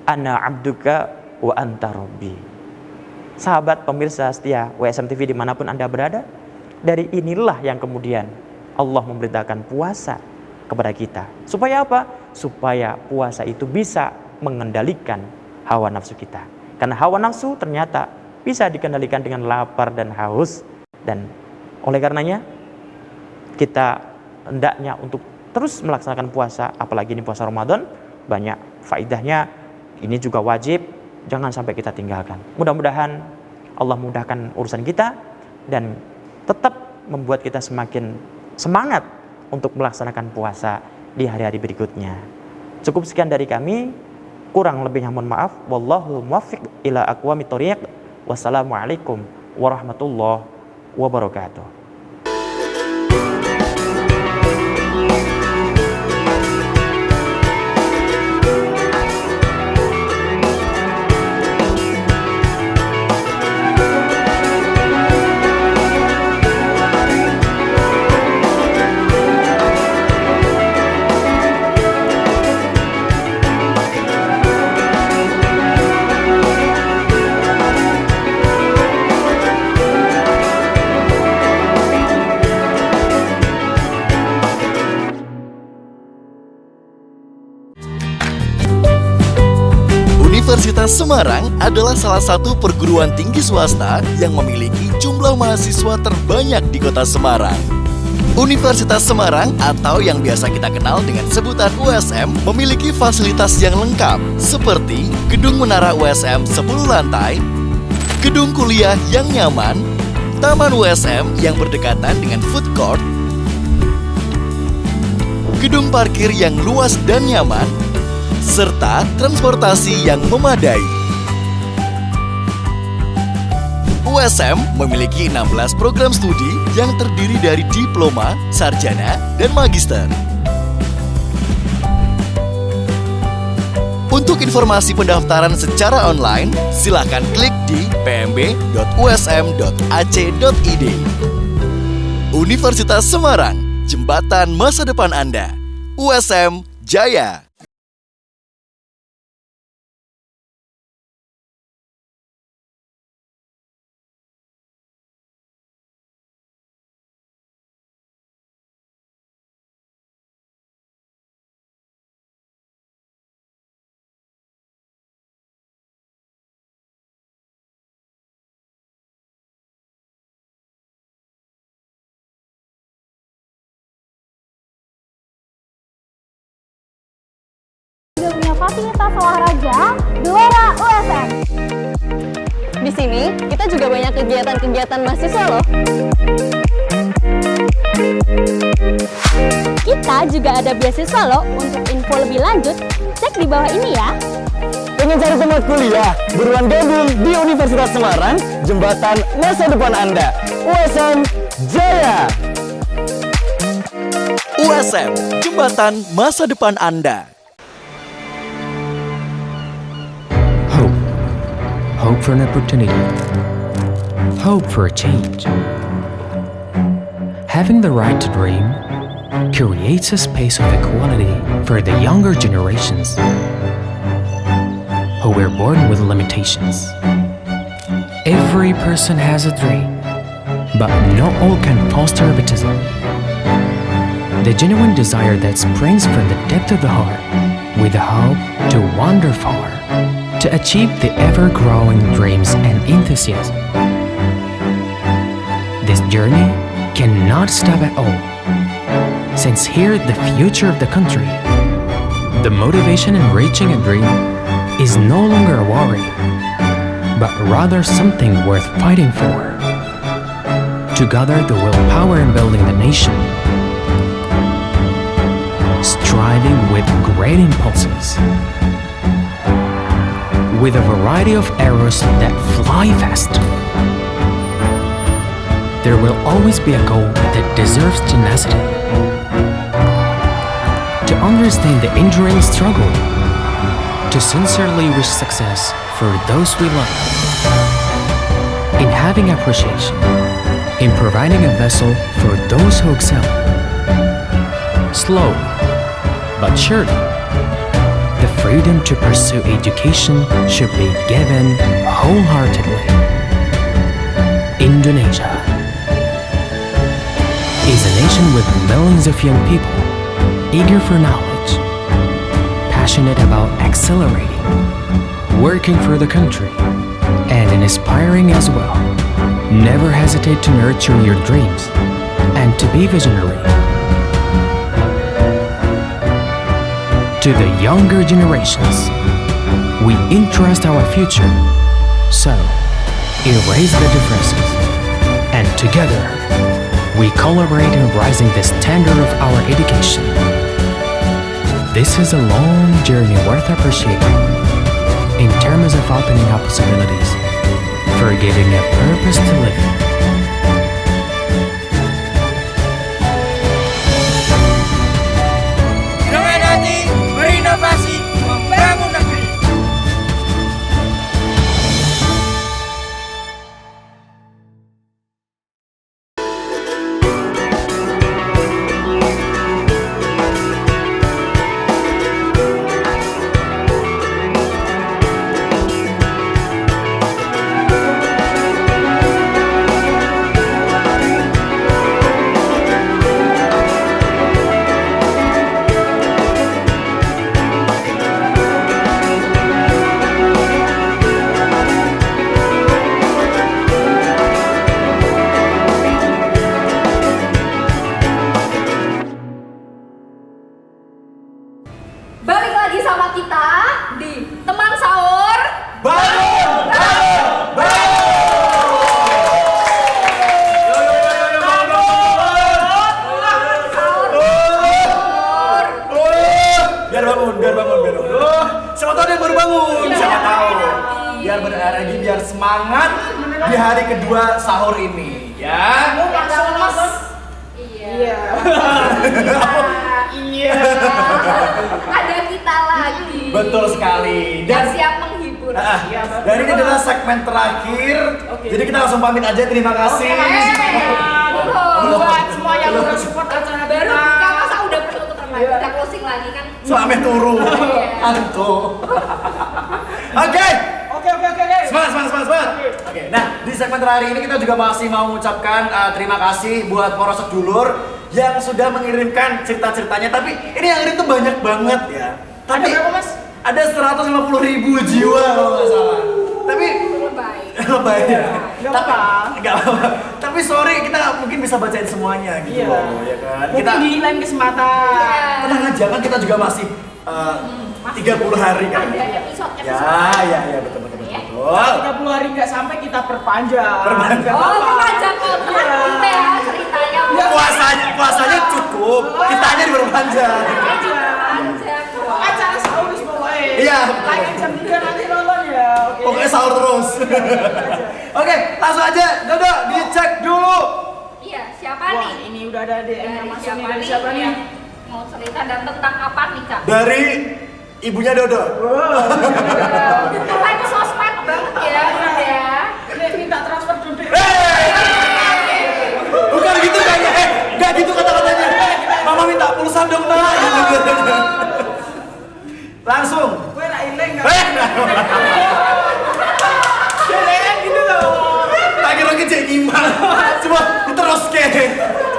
Speaker 9: "Ana abduka wa anta rabbi." Sahabat pemirsa setia USM TV dimanapun Anda berada, dari inilah yang kemudian Allah memerintahkan puasa kepada kita. Supaya apa? Supaya puasa itu bisa mengendalikan hawa nafsu kita. Karena hawa nafsu ternyata bisa dikendalikan dengan lapar dan haus. Dan oleh karenanya kita hendaknya untuk terus melaksanakan puasa, apalagi ini puasa Ramadan, banyak faidahnya. Ini juga wajib, jangan sampai kita tinggalkan. Mudah-mudahan Allah mudahkan urusan kita dan tetap membuat kita semakin semangat untuk melaksanakan puasa di hari-hari berikutnya. Cukup sekian dari kami, kurang lebihnya mohon maaf. Wallahu muwaffiq ila aqwamit thoriq. Wassalamualaikum warahmatullahi wabarakatuh.
Speaker 4: Universitas Semarang adalah salah satu perguruan tinggi swasta yang memiliki jumlah mahasiswa terbanyak di kota Semarang. Universitas Semarang atau yang biasa kita kenal dengan sebutan USM memiliki fasilitas yang lengkap seperti gedung menara USM 10 lantai, gedung kuliah yang nyaman, taman USM yang berdekatan dengan food court, gedung parkir yang luas dan nyaman, serta transportasi yang memadai. USM memiliki 16 program studi yang terdiri dari diploma, sarjana, dan magister. Untuk informasi pendaftaran secara online, silakan klik di pmb.usm.ac.id. Universitas Semarang, jembatan masa depan Anda. USM Jaya.
Speaker 5: Juga punya fasilitas olahraga Gelora USM. Di sini kita juga banyak kegiatan-kegiatan mahasiswa loh. Kita juga ada beasiswa loh. Untuk info lebih lanjut, cek di bawah ini ya.
Speaker 6: Pengen cari tempat kuliah? Buruan gabung di Universitas Semarang, jembatan masa depan Anda. USM Jaya.
Speaker 4: USM, jembatan masa depan Anda.
Speaker 7: Hope for an opportunity. Hope for a change. Having the right to dream creates a space of equality for the younger generations who were born with limitations. Every person has a dream, but not all can foster baptism. The genuine desire that springs from the depth of the heart, with the hope to wander far, to achieve the ever-growing dreams and enthusiasm. This journey cannot stop at all, since here the future of the country. The motivation in reaching a dream is no longer a worry, but rather something worth fighting for. To gather the willpower in building the nation, striving with great impulses, with a variety of arrows that fly fast. There will always be a goal that deserves tenacity. To understand the enduring struggle, to sincerely wish success for those we love. In having appreciation, in providing a vessel for those who excel. Slow, but surely, the freedom to pursue education should be given wholeheartedly. Indonesia is a nation with millions of young people eager for knowledge, passionate about accelerating, working for the country, and inspiring as well. Never hesitate to nurture your dreams and to be visionary. To the younger generations, we entrust our future. So, erase the differences, and together, we collaborate in raising the standard of our education. This is a long journey worth appreciating in terms of opening up possibilities, for giving a purpose to live in.
Speaker 8: Dengan hati berinovasi membangun negeri.
Speaker 2: hari kedua sahur ini, ya.
Speaker 3: Kamu langsung nonton?
Speaker 1: Iya.
Speaker 3: Iya.
Speaker 1: Ada kita lagi.
Speaker 2: Betul sekali.
Speaker 1: Dan
Speaker 2: Dan
Speaker 1: siap menghibur.
Speaker 2: dan ini adalah segmen terakhir. Jadi kita langsung pamit aja. Terima kasih.
Speaker 3: Buat semua yang udah support acara
Speaker 1: Baru
Speaker 3: kita.
Speaker 1: buka masa udah penutupan lagi, udah closing lagi kan?
Speaker 2: Soalnya turu. Anto. Oke.
Speaker 3: Oke.
Speaker 2: Semangat. Oke. Nah, di segmen terakhir ini kita juga masih mau mengucapkan terima kasih buat para sedulur yang sudah mengirimkan cerita-ceritanya. Tapi ini yang itu banyak banget ya. Tapi
Speaker 3: Ada berapa, Mas?
Speaker 2: Ada 150.000 jiwa kalau nggak salah. Tapi lebay ya.
Speaker 3: Nggak apa.
Speaker 2: Nggak apa. Tapi sorry, kita mungkin bisa bacain semuanya gitu
Speaker 3: Iya.
Speaker 2: loh, ya kan.
Speaker 3: Mungkin di lain kesempatan.
Speaker 2: Tenang aja kan, kita juga masih 30 hari kan.
Speaker 1: Ada episode.
Speaker 2: Ya, betul.
Speaker 3: 30 hari nggak sampai kita perpanjang.
Speaker 2: Perpanjang.
Speaker 3: Nggak
Speaker 1: Oh,
Speaker 3: apa-apa.
Speaker 1: perpanjang kontrak gitu ya ceritanya.
Speaker 2: Puasanya cukup, kitanya diperpanjang.
Speaker 3: Acara sahur pokoknya.
Speaker 2: Iya.
Speaker 3: Like jam 3 nanti nonton ya. Oke.
Speaker 2: Pokoknya sahur terus. Oke, langsung aja, Dodo, dicek dulu.
Speaker 1: Iya, siapa
Speaker 3: Wah,
Speaker 1: nih?
Speaker 3: ini udah ada DM yang masuk nih dari
Speaker 1: nih
Speaker 3: siapa nih?
Speaker 1: yang mau cerita dan tentang apa nih, Kak?
Speaker 2: Dari ibunya Dodo.
Speaker 1: Mulai ke sosmed banget ya, ya.
Speaker 3: Nih, minta transfer dulu.
Speaker 2: Bukan gitu kayaknya, nggak gitu kata-katanya. Mama minta pulsa dong, Nak. Langsung.
Speaker 3: Gue nak ileng nggak?
Speaker 2: Eh,
Speaker 3: Jangan gitu loh.
Speaker 2: tak kira kecil gimana? Coba terus ke.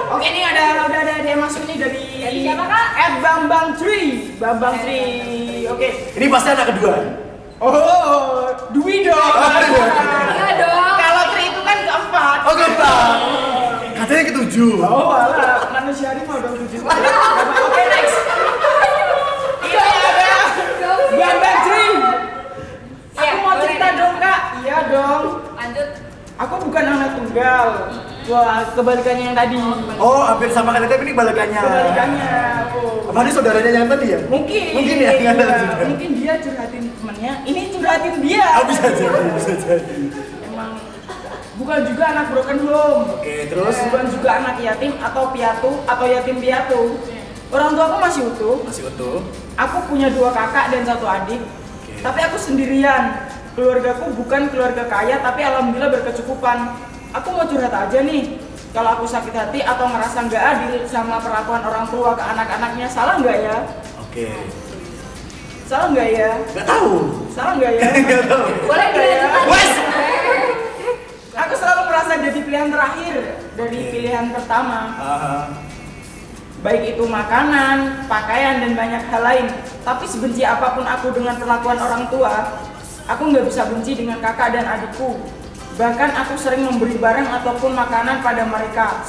Speaker 3: Oke, ini udah ada dia masuk nih dari
Speaker 1: siapa, Kak?
Speaker 3: Bambang Tri. Oke.
Speaker 2: Ini pasti anak kedua.
Speaker 3: Oh, Dwi dong.
Speaker 1: Iya dong.
Speaker 3: Kalau Tri itu kan keempat.
Speaker 2: Oh, keempat. Katanya ketujuh.
Speaker 3: Oh, alah, manusia harimau dong 7. Oke, next. Ini ada Bambang Tri.
Speaker 1: Iya,
Speaker 3: Aku mau
Speaker 1: boleh
Speaker 3: cerita
Speaker 1: nih.
Speaker 3: dong, Kak. Iya dong.
Speaker 1: Lanjut.
Speaker 3: Aku bukan anak tunggal. Wah, kebalikannya yang tadi.
Speaker 2: Oh, hampir sama kan, tapi ini balikannya.
Speaker 3: Kebalikannya. Oh.
Speaker 2: Apa ini saudaranya yang tadi ya?
Speaker 3: Mungkin.
Speaker 2: Mungkin ya, nggak ada
Speaker 3: Iya.
Speaker 2: juga.
Speaker 3: Mungkin dia curhatin temennya. Ini curhatin dia.
Speaker 2: Oh, bisa jadi.
Speaker 3: Emang bukan juga anak broken home.
Speaker 2: Oke, terus?
Speaker 3: Bukan juga anak yatim atau piatu atau yatim piatu. Orang tua aku masih utuh.
Speaker 2: Masih utuh.
Speaker 3: Aku punya 2 kakak dan 1 adik. Tapi aku sendirian. Keluargaku bukan keluarga kaya, tapi alhamdulillah berkecukupan. Aku mau curhat aja nih. Kalau aku sakit hati atau ngerasa nggak adil sama perlakuan orang tua ke anak-anaknya, salah nggak ya?
Speaker 2: Oke.
Speaker 3: Salah nggak ya?
Speaker 2: Nggak tahu.
Speaker 3: Salah nggak ya?
Speaker 2: Nggak tahu.
Speaker 1: Boleh dilanjutkan.
Speaker 2: Wes.
Speaker 3: Aku selalu merasa jadi pilihan terakhir dari
Speaker 2: Oke.
Speaker 3: pilihan pertama.
Speaker 2: Ah,
Speaker 3: Baik itu makanan, pakaian, dan banyak hal lain. Tapi sebenci apapun aku dengan perlakuan orang tua, aku nggak bisa benci dengan kakak dan adikku. Bahkan aku sering memberi barang ataupun makanan pada mereka.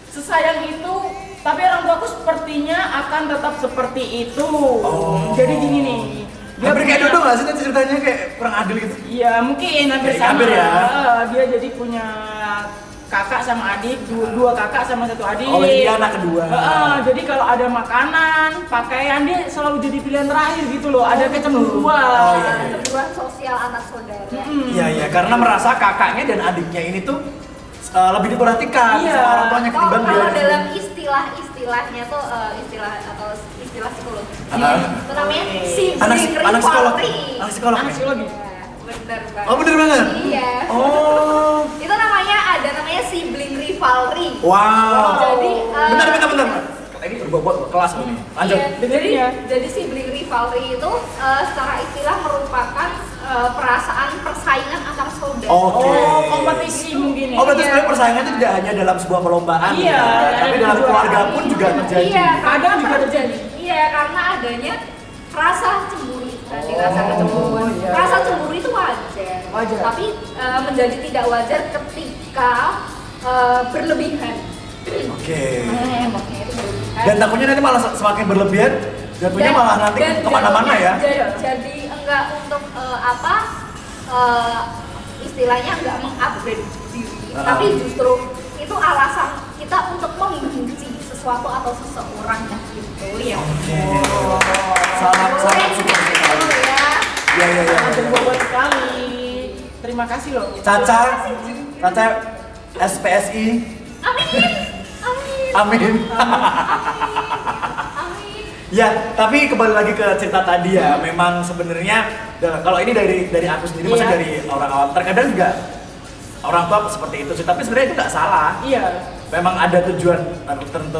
Speaker 3: Sesayang itu, tapi orang tuaku sepertinya akan tetap seperti itu. Jadi gini nih.
Speaker 2: hampir kayak Dodo nggak sih tadi ceritanya kayak kurang adil gitu?
Speaker 3: Iya mungkin hampir
Speaker 2: Kayak
Speaker 3: sama.
Speaker 2: hampir ya.
Speaker 3: Dia jadi punya kakak sama adik, dua kakak sama 1 adik.
Speaker 2: Oh, dia anak kedua.
Speaker 3: Jadi kalau ada makanan, pakaian, dia selalu jadi pilihan terakhir gitu loh. Ada kecemburuan.
Speaker 2: Oh, iya.
Speaker 1: Kecemburuan sosial antar saudara.
Speaker 2: Iya, karena merasa kakaknya dan adiknya ini tuh lebih diperhatikan
Speaker 3: Iya.
Speaker 2: sama orang tuanya ketimbang dia.
Speaker 1: Kalau dalam istilahnya tuh istilah psikologi. Itu namanya sibling
Speaker 2: Anak psikolog.
Speaker 1: rivalry.
Speaker 2: Anak psikolog.
Speaker 3: Anak psikologi.
Speaker 1: Bener banget.
Speaker 2: Oh, bener banget.
Speaker 1: Iya.
Speaker 2: Oh.
Speaker 1: Itu namanya sibling rivalry.
Speaker 2: Wow.
Speaker 1: Jadi
Speaker 2: Bentar. Ini berbuat kelas ini. Lanjut.
Speaker 1: Iya, jadi sibling rivalry itu secara istilah merupakan perasaan persaingan antar saudara.
Speaker 2: Oke.
Speaker 3: Oh, kompetisi mungkin ya.
Speaker 2: Oh, berarti sebenarnya persaingan itu tidak hanya dalam sebuah perlombaan,
Speaker 3: Iya,
Speaker 2: ya,
Speaker 3: ada
Speaker 2: tapi dalam
Speaker 3: kejuaraan.
Speaker 2: keluarga pun juga terjadi.
Speaker 1: Iya,
Speaker 3: Kadang juga terjadi.
Speaker 1: Iya, karena adanya rasa cemburu. Tadi rasa kecemburuan.
Speaker 3: iya.
Speaker 1: Rasa cemburu itu wajar.
Speaker 3: Wajar.
Speaker 1: Tapi menjadi tidak wajar ketika berlebihan.
Speaker 2: Oke.
Speaker 1: Makanya itu berlebihan.
Speaker 2: Dan takutnya nanti malah semakin berlebihan, jatuhnya malah nanti kemana-mana ya.
Speaker 1: Jadi enggak untuk istilahnya enggak mengupgrade diri, tapi justru itu alasan kita untuk membenci sesuatu atau seseorang gitu ya.
Speaker 2: Oke. Sangat super sekali.
Speaker 1: Ya.
Speaker 2: Iya.
Speaker 3: Berbobot sekali. Terima kasih loh.
Speaker 2: Caca SPSI. Amin. Ya, tapi kembali lagi ke cerita tadi ya. Memang sebenarnya kalau ini dari aku sendiri, maksudnya dari orang awam. Terkadang juga orang tua seperti itu sih, tapi sebenarnya itu nggak salah.
Speaker 3: Iya.
Speaker 2: Memang ada tujuan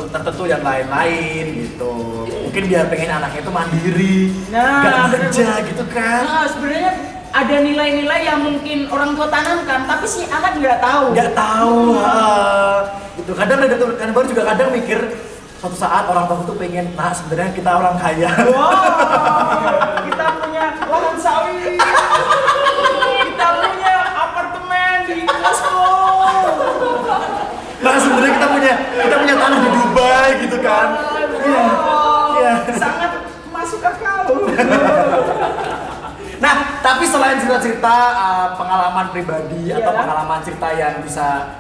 Speaker 2: tertentu yang lain-lain gitu. Mungkin biar pengen anaknya itu mandiri, nggak kerja gitu kan.
Speaker 3: Nah, sebenarnya ada nilai-nilai yang mungkin orang tua tanamkan, tapi si anak nggak tahu.
Speaker 2: Nggak tahu. Gitu. Kadang ada tuh, kan baru juga kadang mikir suatu saat orang tua tuh pengen, nah sebenarnya kita orang kaya.
Speaker 3: Wow, kita punya lahan sawit, kita punya apartemen di Moskow.
Speaker 2: Nah sebenarnya kita punya tanah di Dubai gitu kan. Iya.
Speaker 3: Sangat masuk akal.
Speaker 2: Nah, tapi selain cerita-cerita pengalaman pribadi atau pengalaman cerita yang bisa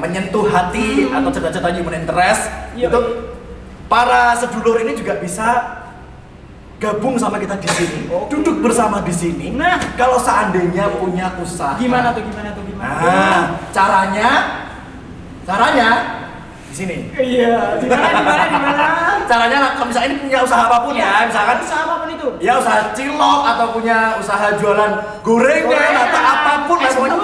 Speaker 2: menyentuh hati atau cerita-cerita human interest, itu para sedulur ini juga bisa gabung sama kita di sini, duduk bersama di sini.
Speaker 3: Nah,
Speaker 2: kalau seandainya punya usaha,
Speaker 3: gimana tuh?
Speaker 2: Nah, caranya di sini.
Speaker 3: Iya, di mana?
Speaker 2: Caranya kalau misalnya ini punya usaha apapun ya, misalkan
Speaker 3: usaha apapun itu.
Speaker 2: Ya usaha cilok atau punya usaha jualan gorengan atau apapun lah pokoknya.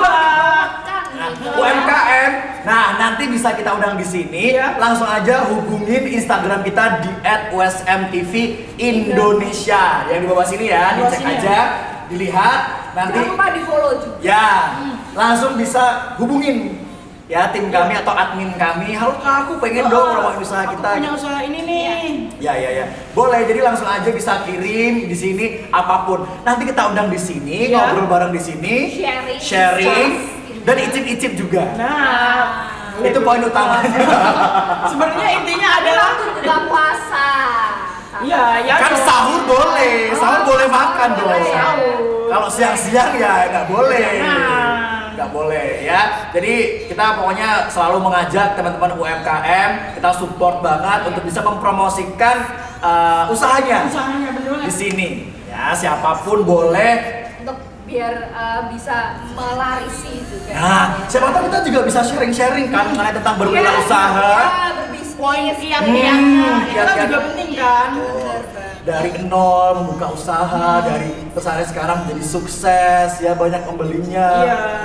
Speaker 2: UMKM. Nah, nanti bisa kita undang di sini. Langsung aja hubungin Instagram kita di @usmtv_Indonesia. Yang di bawah sini ya, dicek aja, dilihat. Nanti
Speaker 1: jangan lupa di-follow juga.
Speaker 2: Ya, langsung bisa hubungin ya tim kami atau admin kami. Halo Kak, aku pengen dong promosi usaha kita.
Speaker 3: Aku punya usaha ini nih.
Speaker 2: Ya. Boleh, jadi langsung aja bisa kirim di sini apapun. Nanti kita undang di sini, ngobrol bareng di sini, sharing dan icip-icip juga.
Speaker 3: Nah,
Speaker 2: itu poin utamanya.
Speaker 3: Sebenarnya intinya adalah
Speaker 1: waktu buka puasa.
Speaker 3: Iya,
Speaker 2: kan sahur boleh makan dong. Kalau siang-siang ya nggak boleh. Nggak boleh ya. Jadi kita pokoknya selalu mengajak teman-teman UMKM, kita support banget untuk bisa mempromosikan usahanya di sini. Ya, siapapun boleh.
Speaker 1: Untuk biar bisa melarisi juga.
Speaker 2: Nah, siapa tahu kita juga bisa sharing-sharing kan mengenai tentang berwirausaha.
Speaker 1: Ya, berbisnis.
Speaker 3: Poin kiat-kiatnya itu kan juga penting kan.
Speaker 2: Dari nol membuka usaha, dari pesannya sekarang menjadi sukses ya, banyak pembelinya,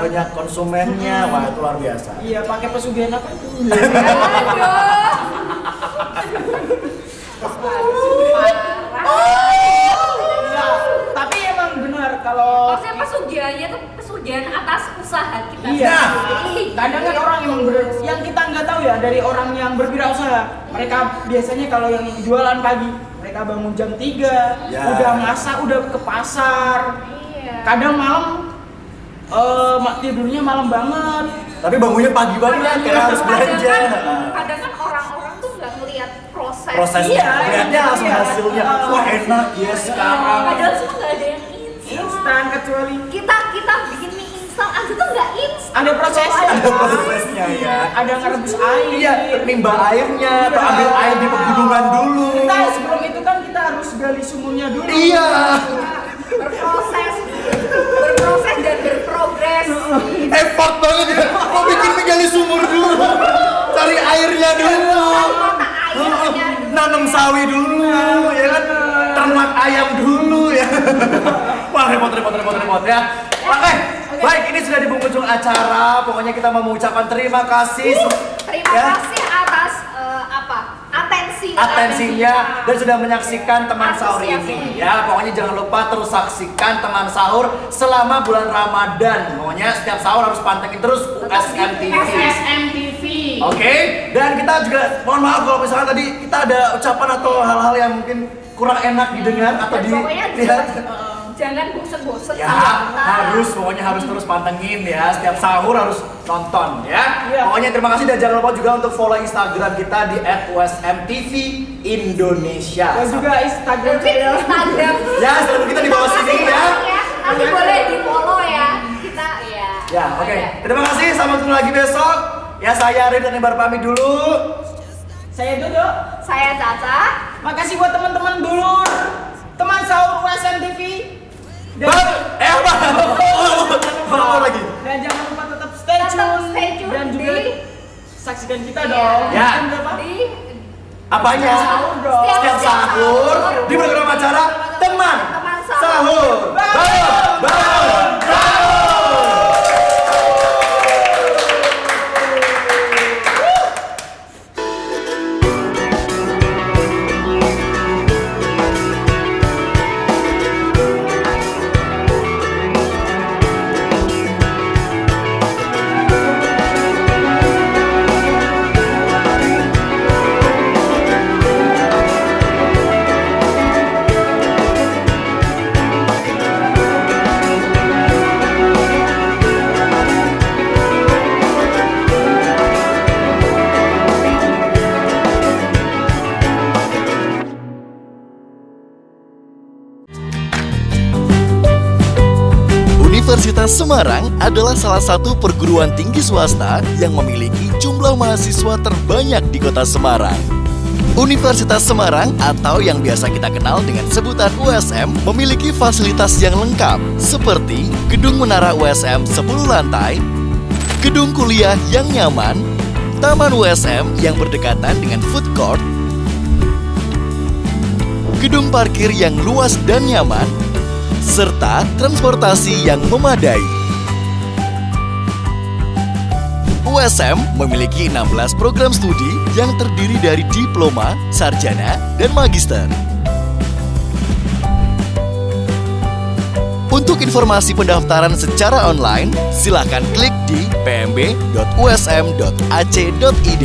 Speaker 2: banyak konsumennya. Wah, itu luar biasa.
Speaker 3: Iya, pakai pesugihan apa itu? Tapi emang benar kalau
Speaker 1: maksudnya pesugihannya tuh pesugihan atas usaha kita.
Speaker 3: Iya. Kadang kan orang yang kita nggak tahu ya, dari orang yang berwirausaha. Mereka biasanya kalau yang jualan pagi, mereka bangun jam 3, udah masak, udah ke pasar. Kadang malam tidurnya malam banget.
Speaker 2: Tapi bangunnya pagi banget karena harus belanja.
Speaker 1: Kadang kan orang-orang tuh nggak ngelihat
Speaker 2: prosesnya, lihatnya langsung hasilnya. Wah, enak ya sekarang.
Speaker 1: Padahal semua nggak ada yang
Speaker 3: instan, kecuali
Speaker 1: kita bikin mie instan aja tuh nggak instan.
Speaker 3: Ada prosesnya.
Speaker 2: Ada prosesnya ya.
Speaker 3: Ada ngerebus air.
Speaker 2: Iya, nimba airnya, atau ambil air di pegunungan dulu.
Speaker 3: Kita sebelum itu kan kita harus gali sumurnya dulu.
Speaker 2: Iya.
Speaker 1: Berproses dan berprogres.
Speaker 2: Effort banget ya. Mau bikin gali sumur dulu, cari airnya dulu, nanam sawi dulu, ya kan, ternak ayam dulu ya. Wah, repot ya. Oke, baik, ini sudah di penghujung acara. Pokoknya kita mau mengucapkan terima kasih.
Speaker 1: Terima kasih atas
Speaker 2: atensinya dan sudah menyaksikan teman sahur ini ya. Pokoknya jangan lupa terus saksikan teman sahur selama bulan Ramadan. Pokoknya setiap sahur harus pantengin terus USMTV. Oke, dan kita juga mohon maaf kalau misalnya tadi kita ada ucapan atau hal-hal yang mungkin kurang enak didengar atau dilihat.
Speaker 1: Jangan bosen-bosen
Speaker 2: ya, pokoknya harus terus pantengin ya. Setiap sahur harus nonton ya. Pokoknya terima kasih dan jangan lupa juga untuk follow Instagram kita di @usmtv_Indonesia.
Speaker 3: Dan juga Instagram
Speaker 2: ya, Instagram kita di bawah sini ya.
Speaker 1: Nanti boleh di follow ya. Kita
Speaker 2: ya. Oke. Terima kasih, sampai ketemu lagi besok. Ya, saya Ridwan Ibar pamit dulu.
Speaker 3: Saya Dodo.
Speaker 1: Saya Caca.
Speaker 3: Makasih buat teman-teman dulur, teman sahur USMTV.
Speaker 2: Apa lagi?
Speaker 3: Dan jangan lupa tetap stay tune dan juga saksikan kita
Speaker 1: Iya.
Speaker 3: dong.
Speaker 2: Ya.
Speaker 3: Jam berapa?
Speaker 1: Di
Speaker 2: Apanya?
Speaker 3: Sahur dong.
Speaker 2: Setiap sahur di program acara Teman Sahur. Bangun.
Speaker 4: Universitas Semarang adalah salah satu perguruan tinggi swasta yang memiliki jumlah mahasiswa terbanyak di kota Semarang. Universitas Semarang atau yang biasa kita kenal dengan sebutan USM memiliki fasilitas yang lengkap seperti gedung menara USM 10 lantai, gedung kuliah yang nyaman, taman USM yang berdekatan dengan food court, gedung parkir yang luas dan nyaman, serta transportasi yang memadai. USM memiliki 16 program studi yang terdiri dari diploma, sarjana, dan magister. Untuk informasi pendaftaran secara online, silakan klik di pmb.usm.ac.id.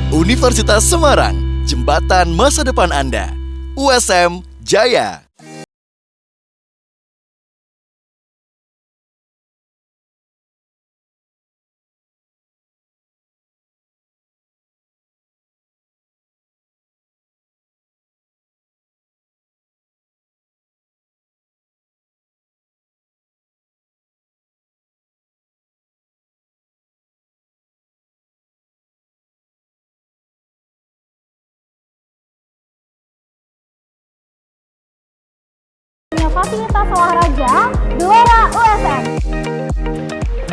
Speaker 4: Universitas Semarang, jembatan masa depan Anda. USM Jaya.
Speaker 5: Fasilitas olahraga Gelora USM.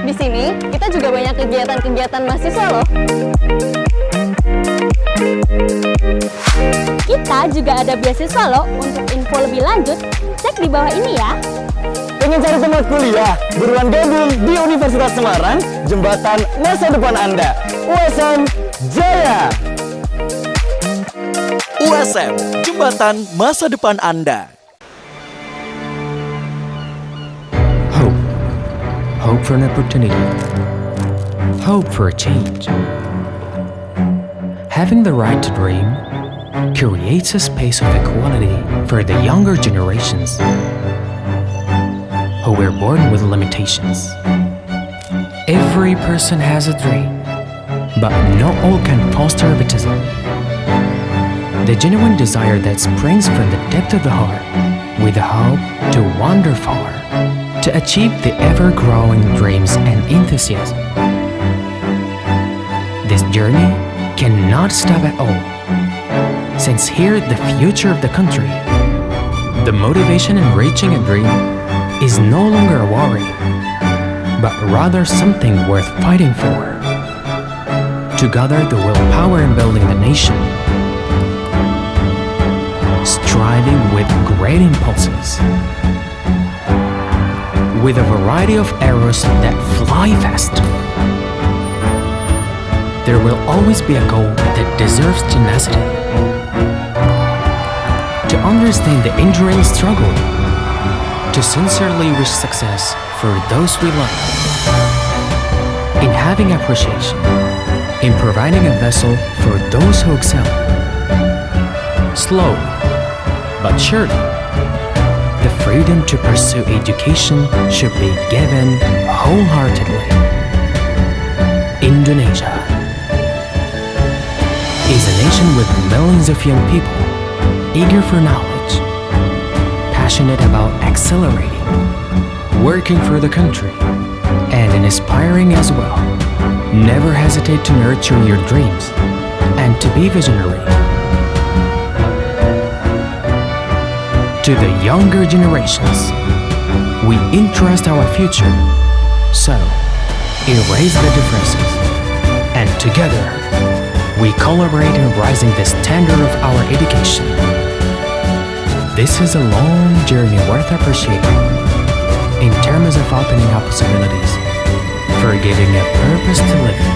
Speaker 5: Di sini kita juga banyak kegiatan-kegiatan mahasiswa loh. Kita juga ada beasiswa loh. Untuk info lebih lanjut, cek di bawah ini ya.
Speaker 6: Pengen cari tempat kuliah, buruan gabung di Universitas Semarang, jembatan masa depan Anda. USM Jaya.
Speaker 4: USM, jembatan masa depan Anda.
Speaker 7: Hope for an opportunity. Hope for a change. Having the right to dream creates a space of equality for the younger generations who were born with limitations. Every person has a dream, but not all can foster baptism. The genuine desire that springs from the depth of the heart, with the hope to wander far, to achieve the ever-growing dreams and enthusiasm. This journey cannot stop at all, since here the future of the country, the motivation in reaching a dream is no longer a worry, but rather something worth fighting for. To gather the willpower in building the nation, striving with great impulses, with a variety of arrows that fly fast. There will always be a goal that deserves tenacity. To understand the enduring struggle, to sincerely wish success for those we love, in having appreciation, in providing a vessel for those who excel. Slowly, but surely, the freedom to pursue education should be given wholeheartedly. Indonesia is a nation with millions of young people eager for knowledge, passionate about accelerating, working for the country, and inspiring as well. Never hesitate to nurture your dreams and to be visionary. To to the younger generations. We entrust our future, so erase the differences, and together we collaborate in raising the standard of our education. This is a long journey worth appreciating in terms of opening up possibilities, for giving a purpose to living.